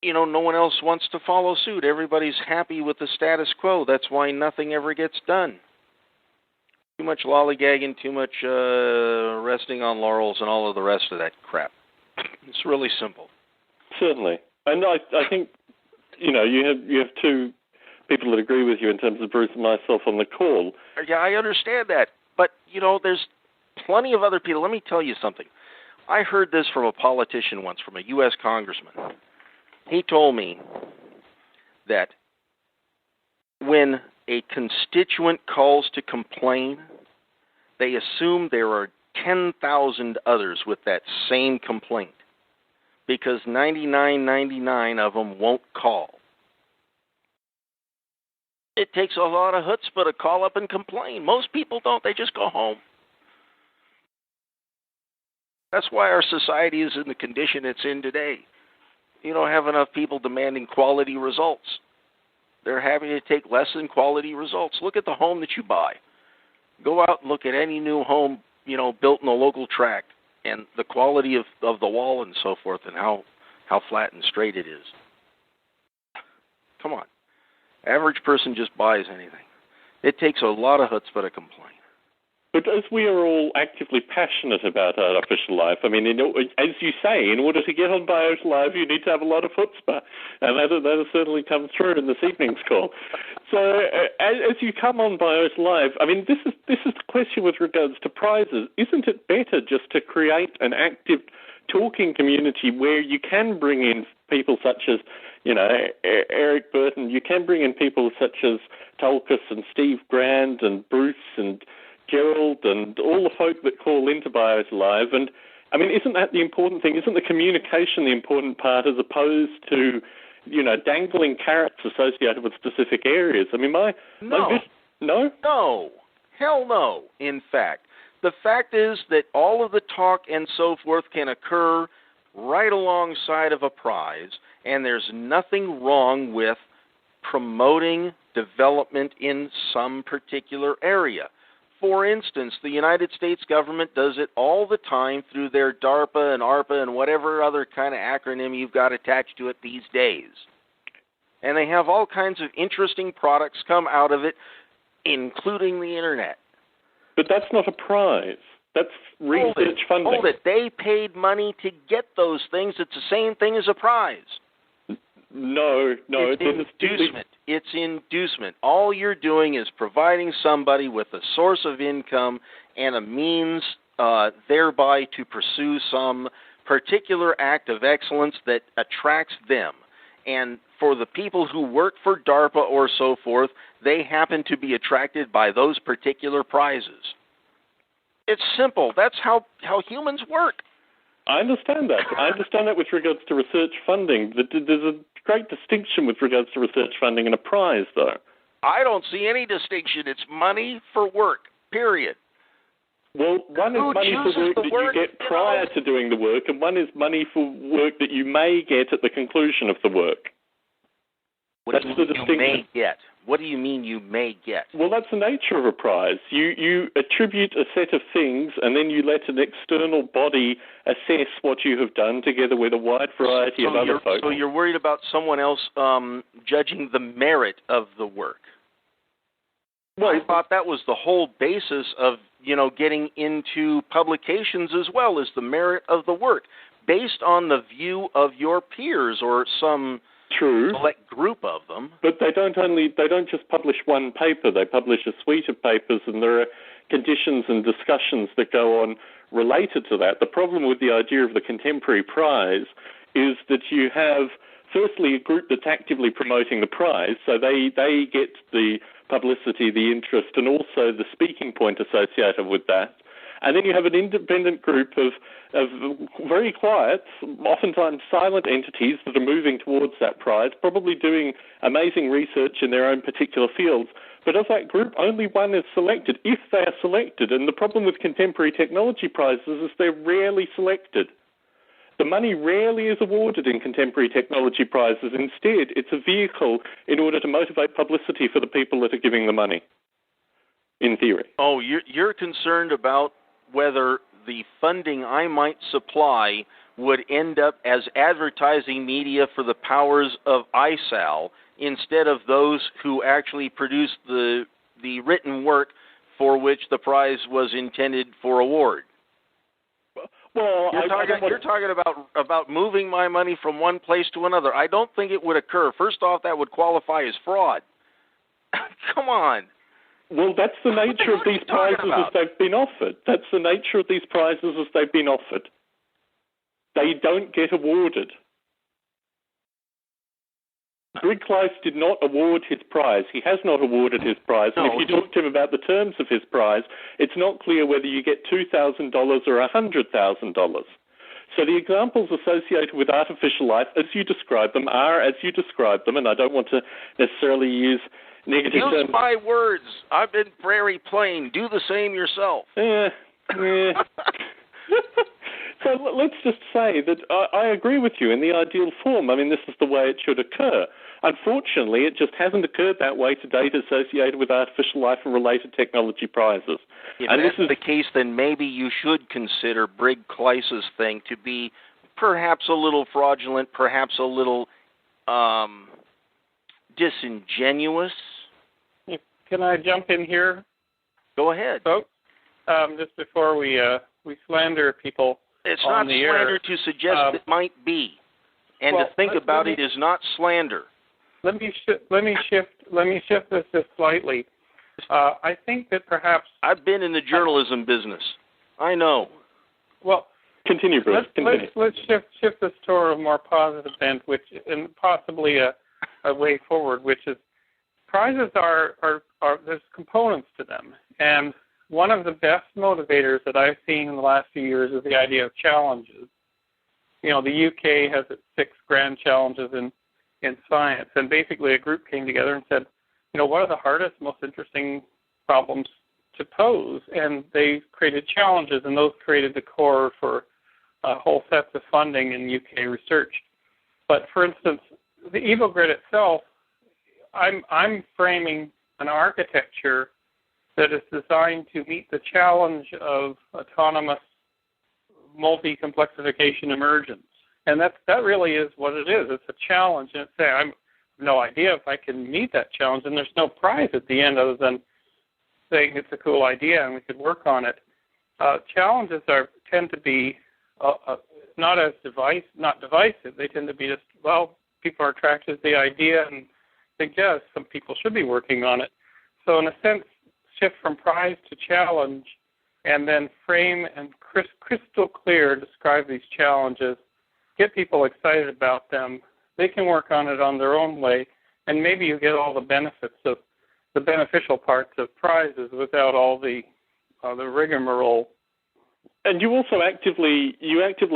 S4: no one else wants to follow suit. Everybody's happy with the status quo. That's why nothing ever gets done. Too much lollygagging, too much resting on laurels, and all of the rest of that crap. It's really simple.
S1: Certainly. And I think, you have two people that agree with you in terms of Bruce and myself on the call.
S4: Yeah, I understand that. But, there's plenty of other people. Let me tell you something. I heard this from a politician once, from a U.S. congressman. He told me that when a constituent calls to complain, they assume there are 10,000 others with that same complaint because 99.99 of them won't call. It takes a lot of chutzpah to call up and complain. Most people don't. They just go home. That's why our society is in the condition it's in today. You don't have enough people demanding quality results. They're happy to take less than quality results. Look at the home that you buy. Go out and look at any new home, built in a local tract, and the quality of the wall and so forth, and how flat and straight it is. Come on. Average person just buys anything. It takes a lot of chutzpah to complain.
S1: But as we are all actively passionate about artificial life, I mean, as you say, in order to get on Biota Live, you need to have a lot of chutzpah, and that has certainly come through in this evening's call. So as you come on Biota Live, I mean, this is the question with regards to prizes. Isn't it better just to create an active talking community where you can bring in people such as, Eric Burton, you can bring in people such as Tulkas and Steve Grand and Bruce and Gerald and all the folk that call into Biota Live. And, I mean, isn't that the important thing? Isn't the communication the important part as opposed to, dangling carrots associated with specific areas? I mean, No?
S4: No. Hell no, in fact. The fact is that all of the talk and so forth can occur right alongside of a prize, and there's nothing wrong with promoting development in some particular area. For instance, the United States government does it all the time through their DARPA and ARPA and whatever other kind of acronym you've got attached to it these days. And they have all kinds of interesting products come out of it, including the Internet.
S1: But that's not a prize. That's research funding.
S4: Hold it. They paid money to get those things. It's the same thing as a prize.
S1: No.
S4: It's inducement. It's inducement. All you're doing is providing somebody with a source of income and a means thereby to pursue some particular act of excellence that attracts them. And for the people who work for DARPA or so forth, they happen to be attracted by those particular prizes. It's simple. That's how humans work.
S1: I understand that. I understand that with regards to research funding. There's a great distinction with regards to research funding and a prize, though.
S4: I don't see any distinction. It's money for work, period.
S1: Well, one is money for work that you get prior to doing the work, and one is money for work that you may get at the conclusion of the work.
S4: What do you mean you may get? What do you mean you may get?
S1: Well, that's the nature of a prize. You attribute a set of things, and then you let an external body assess what you have done together with a wide variety of other folks.
S4: So you're worried about someone else judging the merit of the work. Well, I thought that was the whole basis of, getting into publications as well, as the merit of the work, based on the view of your peers or some select group of them.
S1: But they don't just publish one paper. They publish a suite of papers, and there are conditions and discussions that go on related to that. The problem with the idea of the contemporary prize is that you have, firstly, a group that's actively promoting the prize, so they get the publicity, the interest, and also the speaking point associated with that. And then you have an independent group of very quiet, oftentimes silent entities that are moving towards that prize, probably doing amazing research in their own particular fields. But of that group, only one is selected, if they are selected. And the problem with contemporary technology prizes is they're rarely selected. The money rarely is awarded in contemporary technology prizes. Instead, it's a vehicle in order to motivate publicity for the people that are giving the money, in theory.
S4: Oh, you're concerned about whether the funding I might supply would end up as advertising media for the powers of ISAL instead of those who actually produced the written work for which the prize was intended for award.
S1: Well,
S4: you're talking about moving my money from one place to another. I don't think it would occur. First off, that would qualify as fraud. Come on.
S1: Well, that's the nature of these prizes as they've been offered. That's the nature of these prizes as they've been offered. They don't get awarded. Greg Clyce did not award his prize. He has not awarded his prize. And if you talk to him about the terms of his prize, it's not clear whether you get $2,000 or $100,000. So the examples associated with artificial life, as you describe them, are as you describe them, and I don't want to necessarily use negative terms.
S4: Use my words. I've been very plain. Do the same yourself.
S1: So let's just say that I agree with you in the ideal form. I mean, this is the way it should occur. Unfortunately, it just hasn't occurred that way to date associated with artificial life and related technology prizes.
S4: If that's the case, then maybe you should consider Brig Clyce's thing to be perhaps a little fraudulent, perhaps a little disingenuous.
S3: Can I jump in here?
S4: Go ahead.
S3: Folks, just before we slander people.
S4: It's not slander to suggest it might be, and to think about it is not slander.
S3: Let me shift this just slightly. I think that perhaps
S4: I've been in the journalism business. I know.
S3: Well,
S1: continue, Bruce.
S3: Let's shift this toward a more positive bent, and possibly a way forward, which is prizes are there's components to them, and one of the best motivators that I've seen in the last few years is the idea of challenges. You know, the UK has its 6 grand challenges in science, and basically a group came together and said, you know, what are the hardest, most interesting problems to pose? And they created challenges, and those created the core for whole sets of funding in UK research. But for instance, the EvoGrid itself, I'm framing an architecture that is designed to meet the challenge of autonomous multi-complexification emergence. And that really is what it is. It's a challenge. And I have no idea if I can meet that challenge, and there's no prize at the end other than saying it's a cool idea and we could work on it. Challenges tend to be not divisive. They tend to be just, well, people are attracted to the idea and think, yes, some people should be working on it. So in a sense, shift from prize to challenge, and then frame and crystal clear describe these challenges, get people excited about them. They can work on it on their own way, and maybe you get all the benefits of the beneficial parts of prizes without all the rigmarole.
S1: And you also actively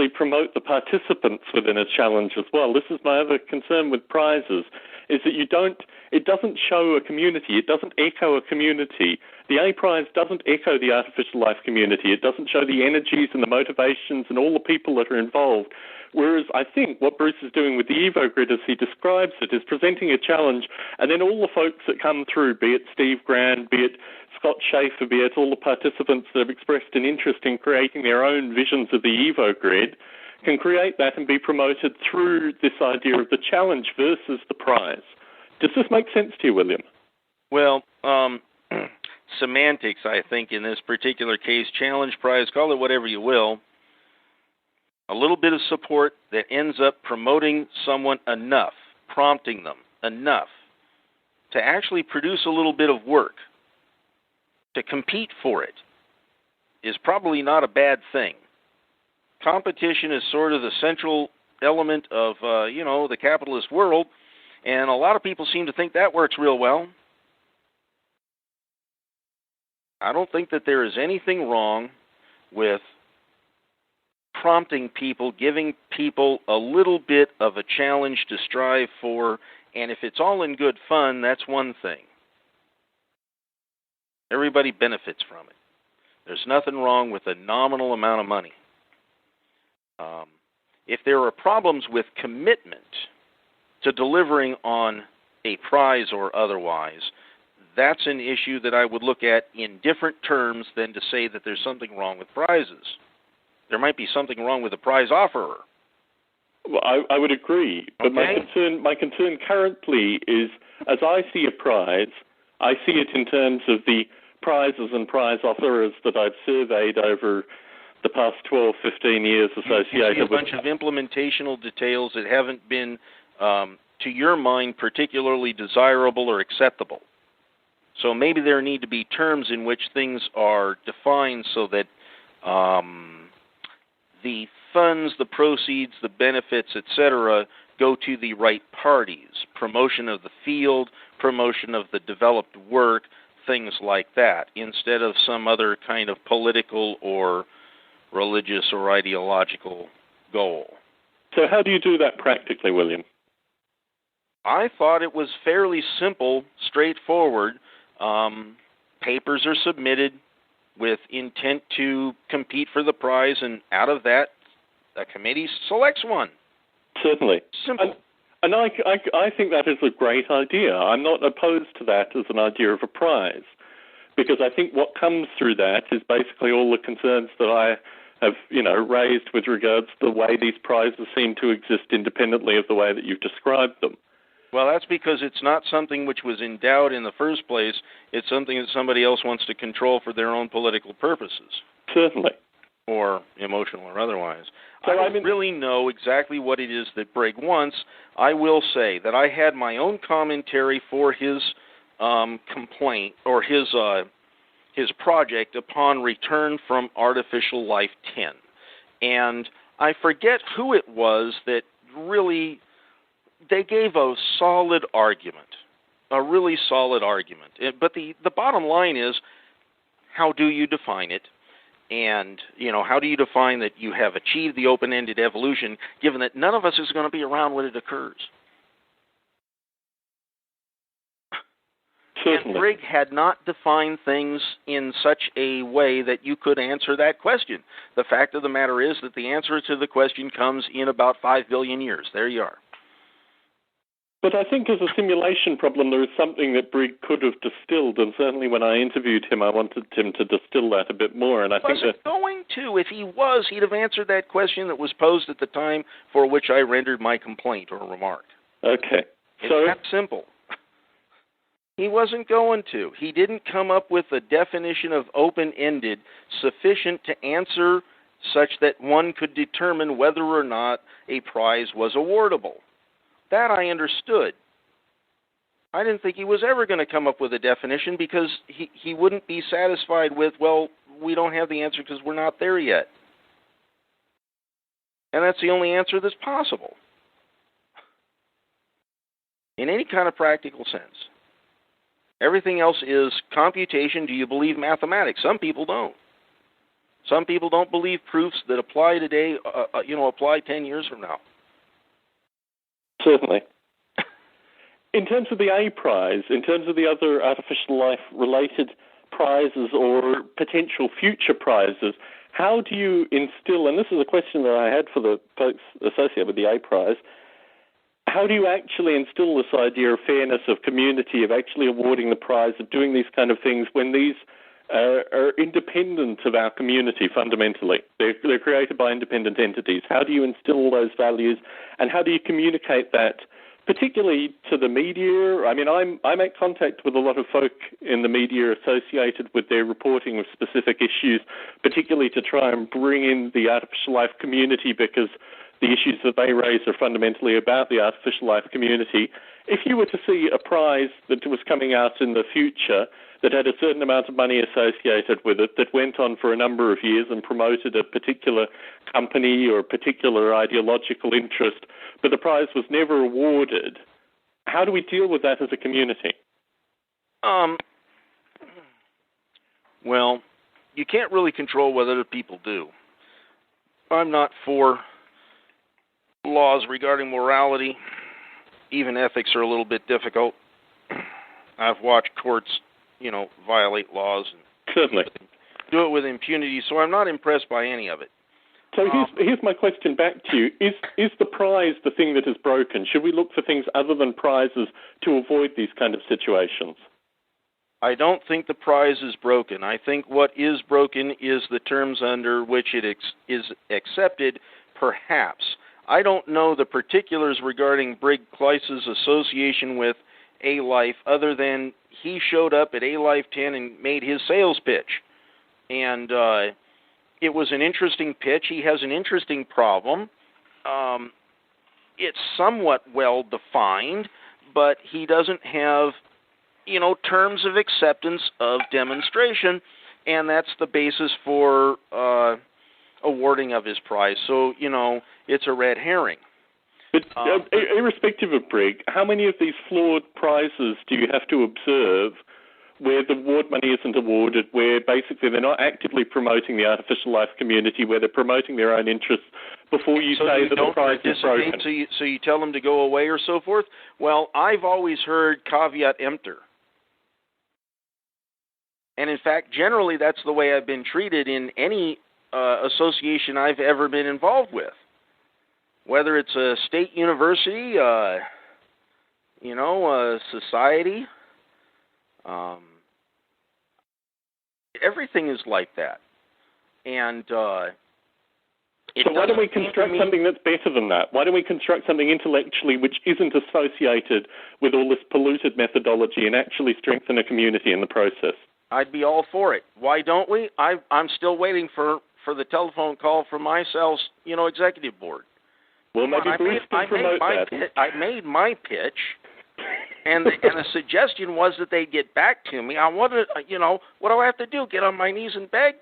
S1: promote the participants within a challenge as well. This is my other concern with prizes, is that it doesn't show a community, it doesn't echo a community. The A prize doesn't echo the artificial life community. It doesn't show the energies and the motivations and all the people that are involved. Whereas I think what Bruce is doing with the EvoGrid, as he describes it, is presenting a challenge, and then all the folks that come through, be it Steve Grand, be it Scott Schaefer, be it all the participants that have expressed an interest in creating their own visions of the EvoGrid, can create that and be promoted through this idea of the challenge versus the prize. Does this make sense to you, William?
S4: Well, semantics, I think, in this particular case, challenge, prize, call it whatever you will, a little bit of support that ends up promoting someone enough, prompting them enough to actually produce a little bit of work, to compete for it, is probably not a bad thing. Competition is sort of the central element of, the capitalist world, and a lot of people seem to think that works real well. I don't think that there is anything wrong with prompting people, giving people a little bit of a challenge to strive for, and if it's all in good fun, that's one thing. Everybody benefits from it. There's nothing wrong with a nominal amount of money. If there are problems with commitment to delivering on a prize or otherwise, that's an issue that I would look at in different terms than to say that there's something wrong with prizes. There might be something wrong with the prize offerer.
S1: Well, I would agree, but
S4: Okay.
S1: my concern currently is, as I see a prize, I see it in terms of the prizes and prize offerers that I've surveyed over the past 12, 15 years associated
S4: you see a
S1: with...
S4: bunch of implementational details that haven't been, to your mind, particularly desirable or acceptable. So maybe there need to be terms in which things are defined so that the funds, the proceeds, the benefits, etc., go to the right parties. Promotion of the field, promotion of the developed work, things like that, instead of some other kind of political or religious or ideological goal.
S1: So how do you do that practically, William?
S4: I thought it was fairly simple, straightforward. Papers are submitted with intent to compete for the prize, and out of that, a committee selects one.
S1: Certainly.
S4: Simple.
S1: And I think that is a great idea. I'm not opposed to that as an idea of a prize, because I think what comes through that is basically all the concerns that I have, raised with regards to the way these prizes seem to exist independently of the way that you've described them.
S4: Well, that's because it's not something which was endowed in the first place. It's something that somebody else wants to control for their own political purposes.
S1: Certainly.
S4: Or emotional or otherwise.
S1: So
S4: I don't really know exactly what it is that Brigg wants. I will say that I had my own commentary for his complaint or his project upon return from Artificial Life 10. And I forget who it was that really... They gave a solid argument, a really solid argument. But the bottom line is, how do you define it? And, how do you define that you have achieved the open-ended evolution, given that none of us is going to be around when it occurs?
S1: Certainly.
S4: And Brigg had not defined things in such a way that you could answer that question. The fact of the matter is that the answer to the question comes in about 5 billion years. There you are.
S1: But I think as a simulation problem, there is something that Brigg could have distilled, and certainly when I interviewed him, I wanted him to distill that a bit more. And I think
S4: wasn't going to. If he was, he'd have answered that question that was posed at the time for which I rendered my complaint or remark.
S1: Okay.
S4: It's that simple. He wasn't going to. He didn't come up with a definition of open-ended sufficient to answer such that one could determine whether or not a prize was awardable. That I understood. I didn't think he was ever going to come up with a definition because he wouldn't be satisfied with, well, we don't have the answer because we're not there yet. And that's the only answer that's possible. In any kind of practical sense. Everything else is computation. Do you believe mathematics? Some people don't. Some people don't believe proofs that apply today, apply 10 years from now.
S1: Certainly. In terms of the A prize, in terms of the other artificial life-related prizes or potential future prizes, how do you instill, and this is a question that I had for the folks associated with the A prize, how do you actually instill this idea of fairness, of community, of actually awarding the prize, of doing these kind of things when these are independent of our community fundamentally? They're created by independent entities. How do you instill those values, and how do you communicate that, particularly to the media? I mean, I make contact with a lot of folk in the media associated with their reporting of specific issues, particularly to try and bring in the artificial life community, because the issues that they raise are fundamentally about the artificial life community. If you were to see a prize that was coming out in the future that had a certain amount of money associated with it, that went on for a number of years and promoted a particular company or a particular ideological interest, but the prize was never awarded, how do we deal with that as a community?
S4: Well, you can't really control what other people do. I'm not for laws regarding morality. Even ethics are a little bit difficult. I've watched courts, violate laws and
S1: Certainly.
S4: do it with impunity, so I'm not impressed by any of it.
S1: So here's my question back to you. Is the prize the thing that is broken? Should we look for things other than prizes to avoid these kind of situations?
S4: I don't think the prize is broken. I think what is broken is the terms under which it is accepted, perhaps. I don't know the particulars regarding Brig Kleise's association with A-Life other than he showed up at A-Life 10 and made his sales pitch. And it was an interesting pitch. He has an interesting problem. It's somewhat well-defined, but he doesn't have, terms of acceptance of demonstration, and that's the basis for awarding of his prize. So, it's a red herring.
S1: But irrespective of Brig, how many of these flawed prizes do you have to observe where the award money isn't awarded, where basically they're not actively promoting the artificial life community, where they're promoting their own interests before you say that the prize is broken?
S4: So you tell them to go away or so forth? Well, I've always heard caveat emptor. And in fact, generally that's the way I've been treated in any association I've ever been involved with. Whether it's a state university, a society, everything is like that. And
S1: so why don't we construct something that's better than that? Why don't we construct something intellectually which isn't associated with all this polluted methodology and actually strengthen a community in the process?
S4: I'd be all for it. Why don't we? I'm still waiting for the telephone call from my cell's, executive board.
S1: Well, maybe Bruce can promote that.
S4: I made my pitch, and the suggestion was that they'd get back to me. I wanted, what do I have to do? Get on my knees and beg?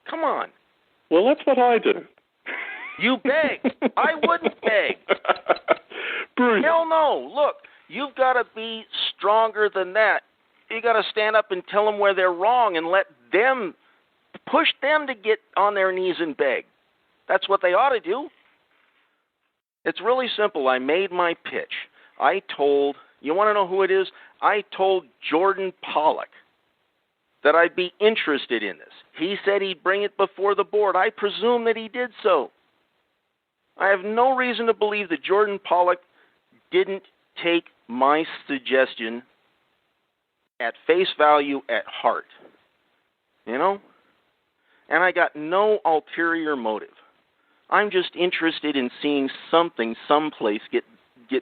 S4: Come on.
S1: Well, that's what I do.
S4: You beg. I wouldn't beg.
S1: Bruce.
S4: Hell no. Look, you've got to be stronger than that. You got to stand up and tell them where they're wrong and let them, push them to get on their knees and beg. That's what they ought to do. It's really simple. I made my pitch. I told, you want to know who it is? I told Jordan Pollock that I'd be interested in this. He said he'd bring it before the board. I presume that he did so. I have no reason to believe that Jordan Pollock didn't take my suggestion at face value at heart. And I got no ulterior motive. I'm just interested in seeing something someplace get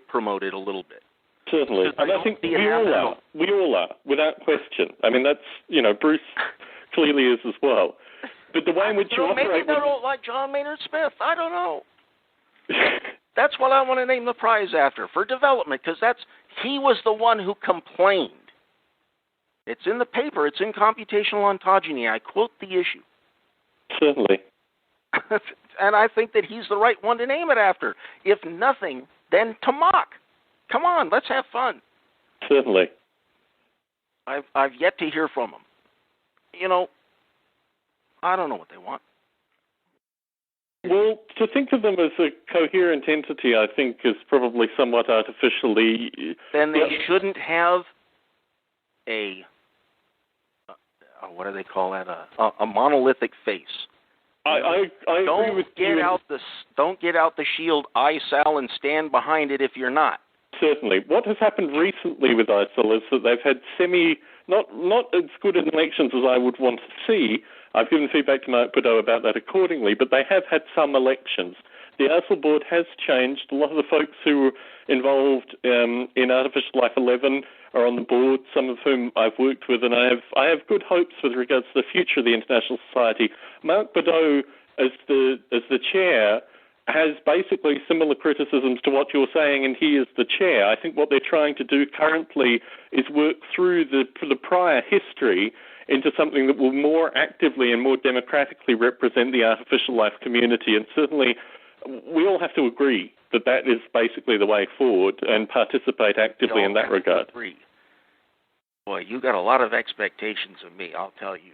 S4: promoted a little bit.
S1: Certainly. And I think we all are, without question. I mean, that's, Bruce clearly is as well. But the way in which you operate...
S4: Maybe they don't like John Maynard Smith. I don't know. That's what I want to name the prize after, for development, because he was the one who complained. It's in the paper. It's in Computational Ontogeny. I quote the issue.
S1: Certainly.
S4: And I think that he's the right one to name it after. If nothing, then to mock. Come on, let's have fun.
S1: Certainly.
S4: I've yet to hear from them. I don't know what they want.
S1: Well, to think of them as a coherent entity, I think, is probably somewhat artificially...
S4: Then they shouldn't have what do they call that? A monolithic face.
S1: I agree with you.
S4: Don't get out the shield ISAL and stand behind it if you're not.
S1: Certainly. What has happened recently with ISIL is that they've had not as good an elections as I would want to see. I've given feedback to Mark Biota about that accordingly, but they have had some elections. The ISIL board has changed. A lot of the folks who were involved in Artificial Life 11 are on the board, some of whom I've worked with, and I have good hopes with regards to the future of the International Society. Mark Biota, as the chair, has basically similar criticisms to what you're saying, and he is the chair. I think what they're trying to do currently is work through the prior history into something that will more actively and more democratically represent the artificial life community. And certainly we all have to agree that is basically the way forward and participate actively in that regard.
S4: Agree. Boy, you got a lot of expectations of me, I'll tell you.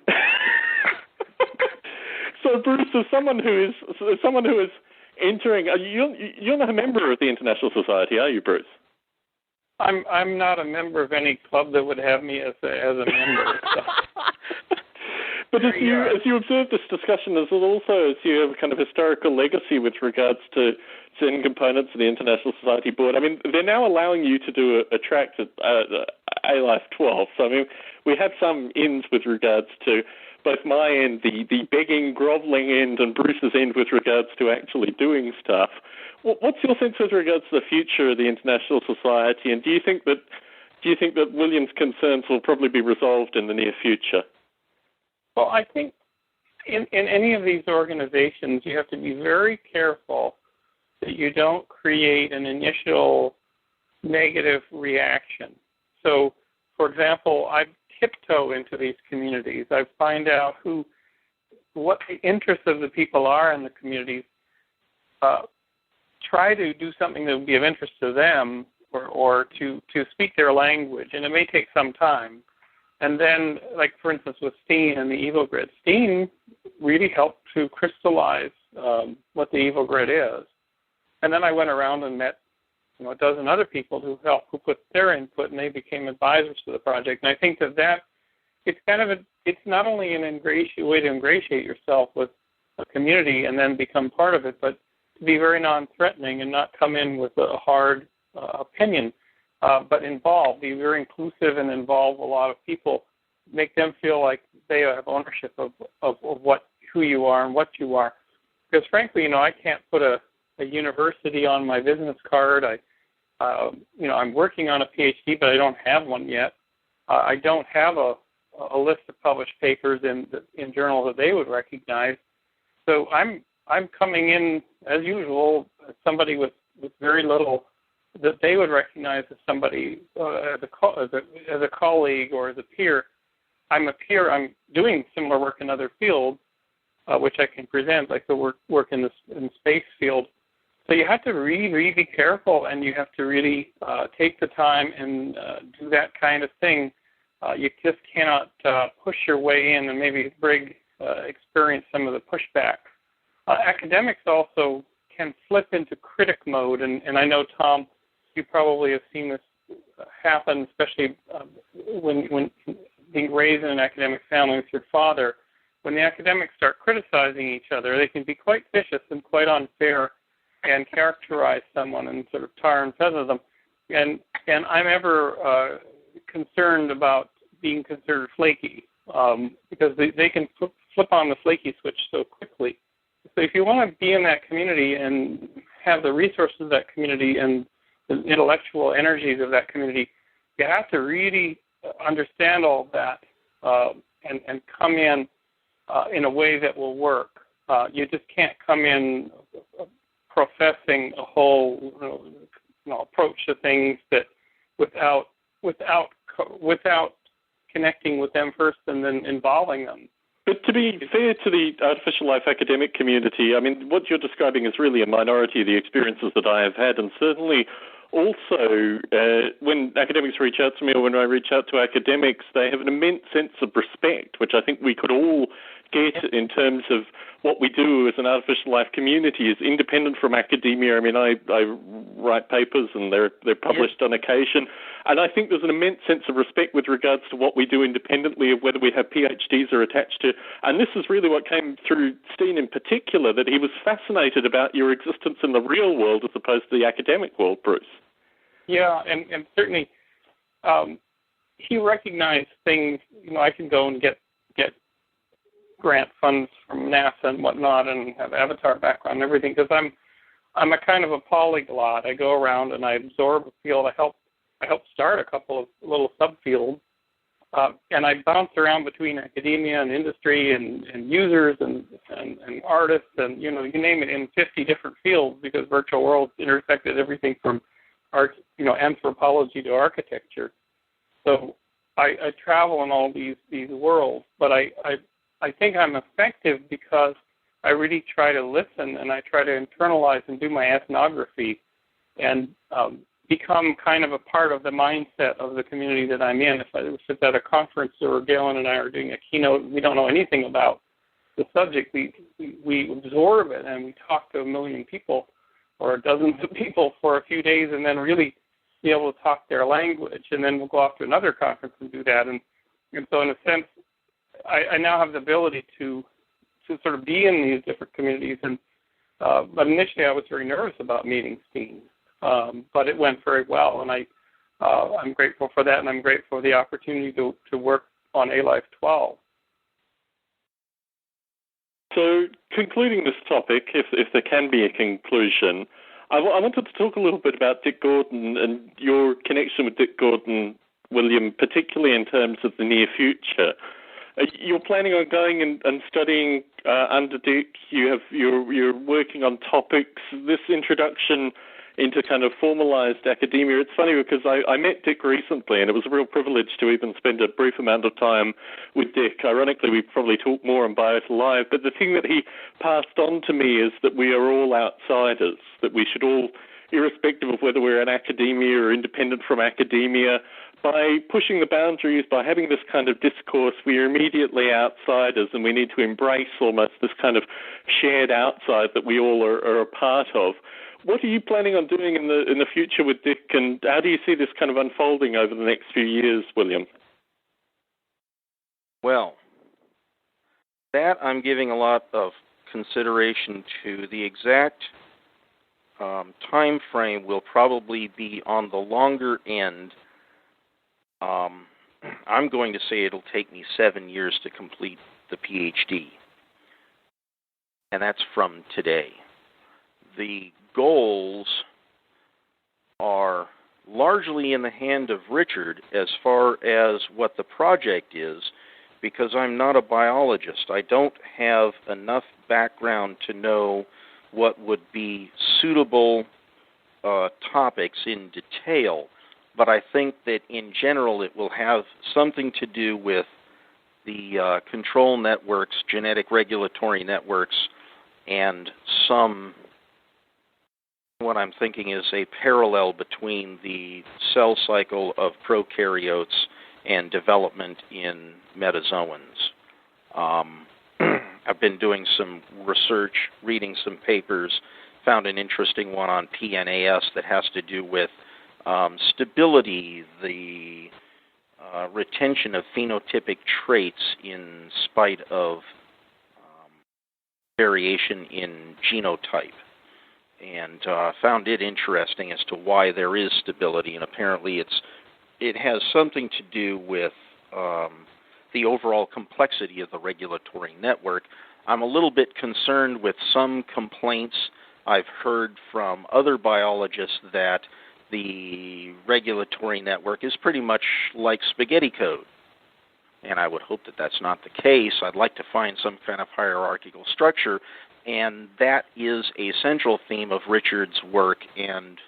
S1: So, Bruce, as someone who is entering, you're not a member of the International Society, are you, Bruce?
S3: I'm not a member of any club that would have me as a member. So.
S1: But as you observe this discussion, as you have a kind of historical legacy with regards to certain components of the International Society Board. I mean, they're now allowing you to do a track at A-Life 12. So, I mean, we have some ends with regards to both my end, the begging, grovelling end, and Bruce's end with regards to actually doing stuff. What's your sense with regards to the future of the International Society, and do you think that William's concerns will probably be resolved in the near future?
S3: Well, I think in any of these organizations, you have to be very careful that you don't create an initial negative reaction. So, for example, I tiptoe into these communities. I find out what the interests of the people are in the communities. Try to do something that would be of interest to them, or to speak their language, and it may take some time. And then, like for instance, with Steen and the Evil Grid, Steen really helped to crystallize what the Evil Grid is. And then I went around and met, a dozen other people who put their input, and they became advisors to the project. And I think that it's it's not only an way to ingratiate yourself with a community and then become part of it, but to be very non-threatening and not come in with a hard opinion, but be very inclusive and involve a lot of people, make them feel like they have ownership of who you are and what you are. Because frankly, I can't put a university on my business card. I'm working on a PhD, but I don't have one yet. I don't have a list of published papers in journals that they would recognize. So I'm coming in as usual, somebody with very little that they would recognize as somebody as a colleague or as a peer. I'm a peer. I'm doing similar work in other fields, which I can present, like the work in the space field. So you have to really, really be careful, and you have to really take the time and do that kind of thing. You just cannot push your way in, and maybe Brigg experience some of the pushback. Academics also can flip into critic mode, and I know, Tom, you probably have seen this happen, especially when being raised in an academic family with your father. When the academics start criticizing each other, they can be quite vicious and quite unfair and characterize someone and sort of tar and feather them. And I'm ever concerned about being considered flaky because they can flip on the flaky switch so quickly. So if you want to be in that community and have the resources of that community and the intellectual energies of that community, you have to really understand all of that and come in a way that will work. You just can't come in professing a whole approach to things that without connecting with them first and then involving them.
S1: But to be fair to the artificial life academic community, I mean, what you're describing is really a minority of the experiences that I have had, and certainly also when academics reach out to me or when I reach out to academics, they have an immense sense of respect, which I think we could all get in terms of what we do as an artificial life community is independent from academia. I mean, I write papers and they're published on occasion, and I think there's an immense sense of respect with regards to what we do independently of whether we have PhDs or attached to. And this is really what came through Steen in particular, that he was fascinated about your existence in the real world as opposed to the academic world, Bruce.
S3: Yeah, and certainly he recognized things. I can go and get grant funds from NASA and whatnot and have avatar background and everything because I'm a kind of a polyglot. I go around and I absorb a field. I help start a couple of little subfields, and I bounce around between academia and industry and users and artists and you name it in 50 different fields because virtual worlds intersected everything from art, anthropology to architecture. So I travel in all these worlds, but I think I'm effective because I really try to listen and I try to internalize and do my ethnography and become kind of a part of the mindset of the community that I'm in. If it's at a conference or Galen and I are doing a keynote, we don't know anything about the subject. We absorb it and we talk to a million people or dozens of people for a few days and then really be able to talk their language. And then we'll go off to another conference and do that. And so in a sense, I now have the ability to sort of be in these different communities. And but initially, I was very nervous about meeting Steen, but it went very well, and I'm grateful for that, and I'm grateful for the opportunity to work on A-Life 12.
S1: So, concluding this topic, if there can be a conclusion, I wanted to talk a little bit about Dick Gordon and your connection with Dick Gordon, William, particularly in terms of the near future. You're planning on going and studying under Dick. You're working on topics. This introduction into kind of formalized academia. It's funny because I met Dick recently, and it was a real privilege to even spend a brief amount of time with Dick. Ironically, we probably talk more on Biota Live, but the thing that he passed on to me is that we are all outsiders, that we should all, irrespective of whether we're in academia or independent from academia, by pushing the boundaries, by having this kind of discourse, we are immediately outsiders, and we need to embrace almost this kind of shared outside that we all are a part of. What are you planning on doing in the future with Dick, and how do you see this kind of unfolding over the next few years, William?
S4: Well, that I'm giving a lot of consideration to. The exact time frame will probably be on the longer end. I'm going to say it'll take me 7 years to complete the PhD, and that's from today. The goals are largely in the hand of Richard as far as what the project is, because I'm not a biologist. I don't have enough background to know what would be suitable topics in detail, but I think that in general it will have something to do with the control networks, genetic regulatory networks, and what I'm thinking is a parallel between the cell cycle of prokaryotes and development in metazoans. I've been doing some research, reading some papers, found an interesting one on PNAS that has to do with stability, the retention of phenotypic traits in spite of variation in genotype. And found it interesting as to why there is stability, and apparently it has something to do with the overall complexity of the regulatory network. I'm a little bit concerned with some complaints I've heard from other biologists that the regulatory network is pretty much like spaghetti code. And I would hope that that's not the case. I'd like to find some kind of hierarchical structure, and that is a central theme of Richard's work and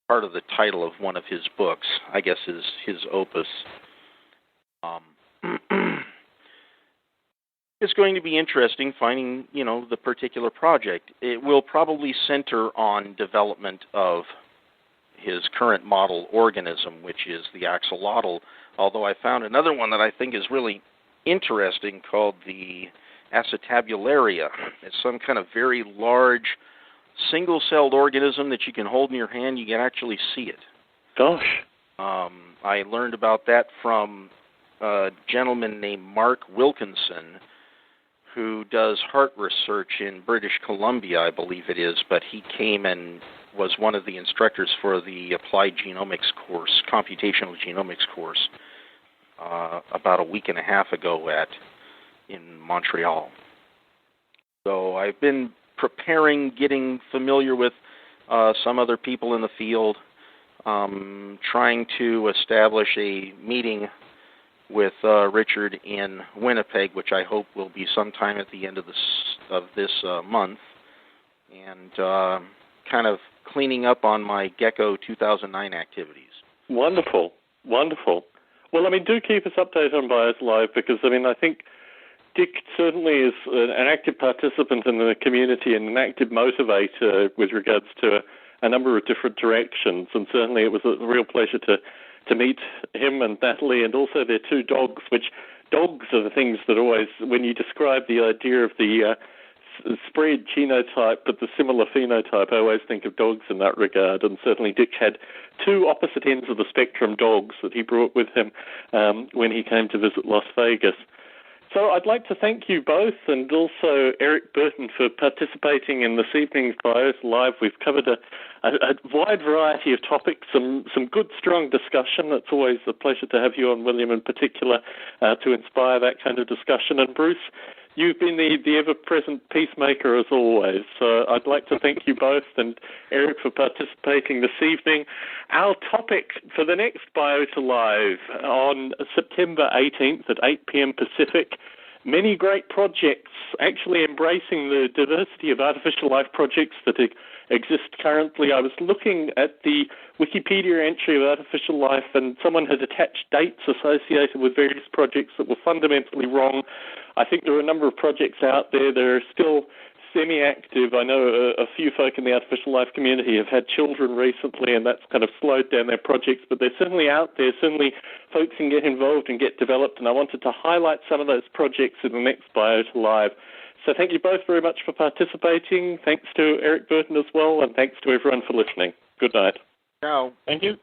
S4: part of the title of one of his books, I guess is his opus. It's going to be interesting finding, the particular project. It will probably center on development of his current model organism, which is the axolotl, although I found another one that I think is really interesting called the acetabularia. It's some kind of very large single-celled organism that you can hold in your hand. You can actually see it.
S1: Gosh.
S4: I learned about that from a gentleman named Mark Wilkinson, who does heart research in British Columbia, I believe it is, but he came and was one of the instructors for the Applied Genomics course, Computational Genomics course, about a week and a half ago in Montreal. So I've been preparing, getting familiar with some other people in the field, trying to establish a meeting with Richard in Winnipeg, which I hope will be sometime at the end of this month, and kind of cleaning up on my Gecko 2009 activities.
S1: Wonderful, wonderful. Well, do keep us updated on Biota Live, because, I think Dick certainly is an active participant in the community and an active motivator with regards to a number of different directions, and certainly it was a real pleasure to meet him and Natalie, and also their two dogs, which dogs are the things that always, when you describe the idea of the spread genotype but the similar phenotype, I always think of dogs in that regard, and certainly Dick had two opposite ends of the spectrum dogs that he brought with him when he came to visit Las Vegas. So I'd like to thank you both, and also Eric Burton for participating in this evening's Biota Live. We've covered a wide variety of topics, some good, strong discussion. It's always a pleasure to have you on, William, in particular, to inspire that kind of discussion. And Bruce, you've been the ever-present peacemaker as always. So I'd like to thank you both, and Eric for participating this evening. Our topic for the next Biota Live on September 18th at 8 p.m. Pacific, many great projects actually embracing the diversity of artificial life projects that exist currently. I was looking at the Wikipedia entry of artificial life, and someone had attached dates associated with various projects that were fundamentally wrong. I think there are a number of projects out there that are still semi-active. I know a few folk in the artificial life community have had children recently, and that's kind of slowed down their projects, but they're certainly out there. Certainly folks can get involved and get developed, and I wanted to highlight some of those projects in the next Biota Live. So thank you both very much for participating. Thanks to Eric Burton as well, and thanks to everyone for listening. Good night.
S4: Ciao.
S3: Thank you.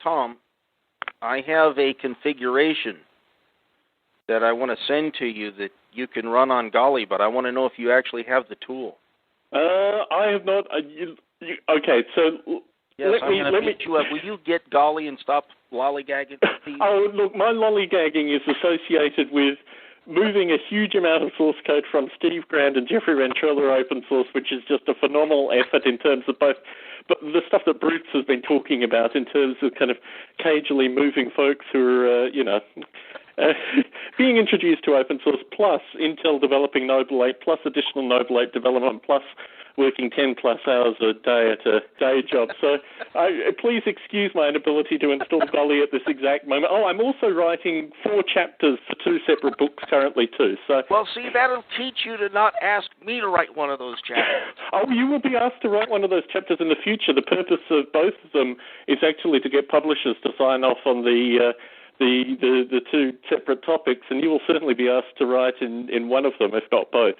S4: Tom, I have a configuration that I want to send to you that you can run on Golly, but I want to know if you actually have the tool.
S1: I have not. Okay, so
S4: yes, I'm going to beat you up. Will you get Golly and stop lollygagging?
S1: Oh, look, my lollygagging is associated with moving a huge amount of source code from Steve Grand and Jeffrey Ventrella open source, which is just a phenomenal effort in terms of both. But the stuff that Bruce has been talking about in terms of kind of cagely moving folks who are, being introduced to open source, plus Intel developing Noble 8, plus additional Noble 8 development, plus working 10-plus hours a day at a day job. So please excuse my inability to install Golly at this exact moment. Oh, I'm also writing 4 chapters for 2 separate books currently, too. So,
S4: well, see, that'll teach you to not ask me to write one of those chapters.
S1: Oh, you will be asked to write one of those chapters in the future. The purpose of both of them is actually to get publishers to sign off on the 2 separate topics, and you will certainly be asked to write in one of them, if not both.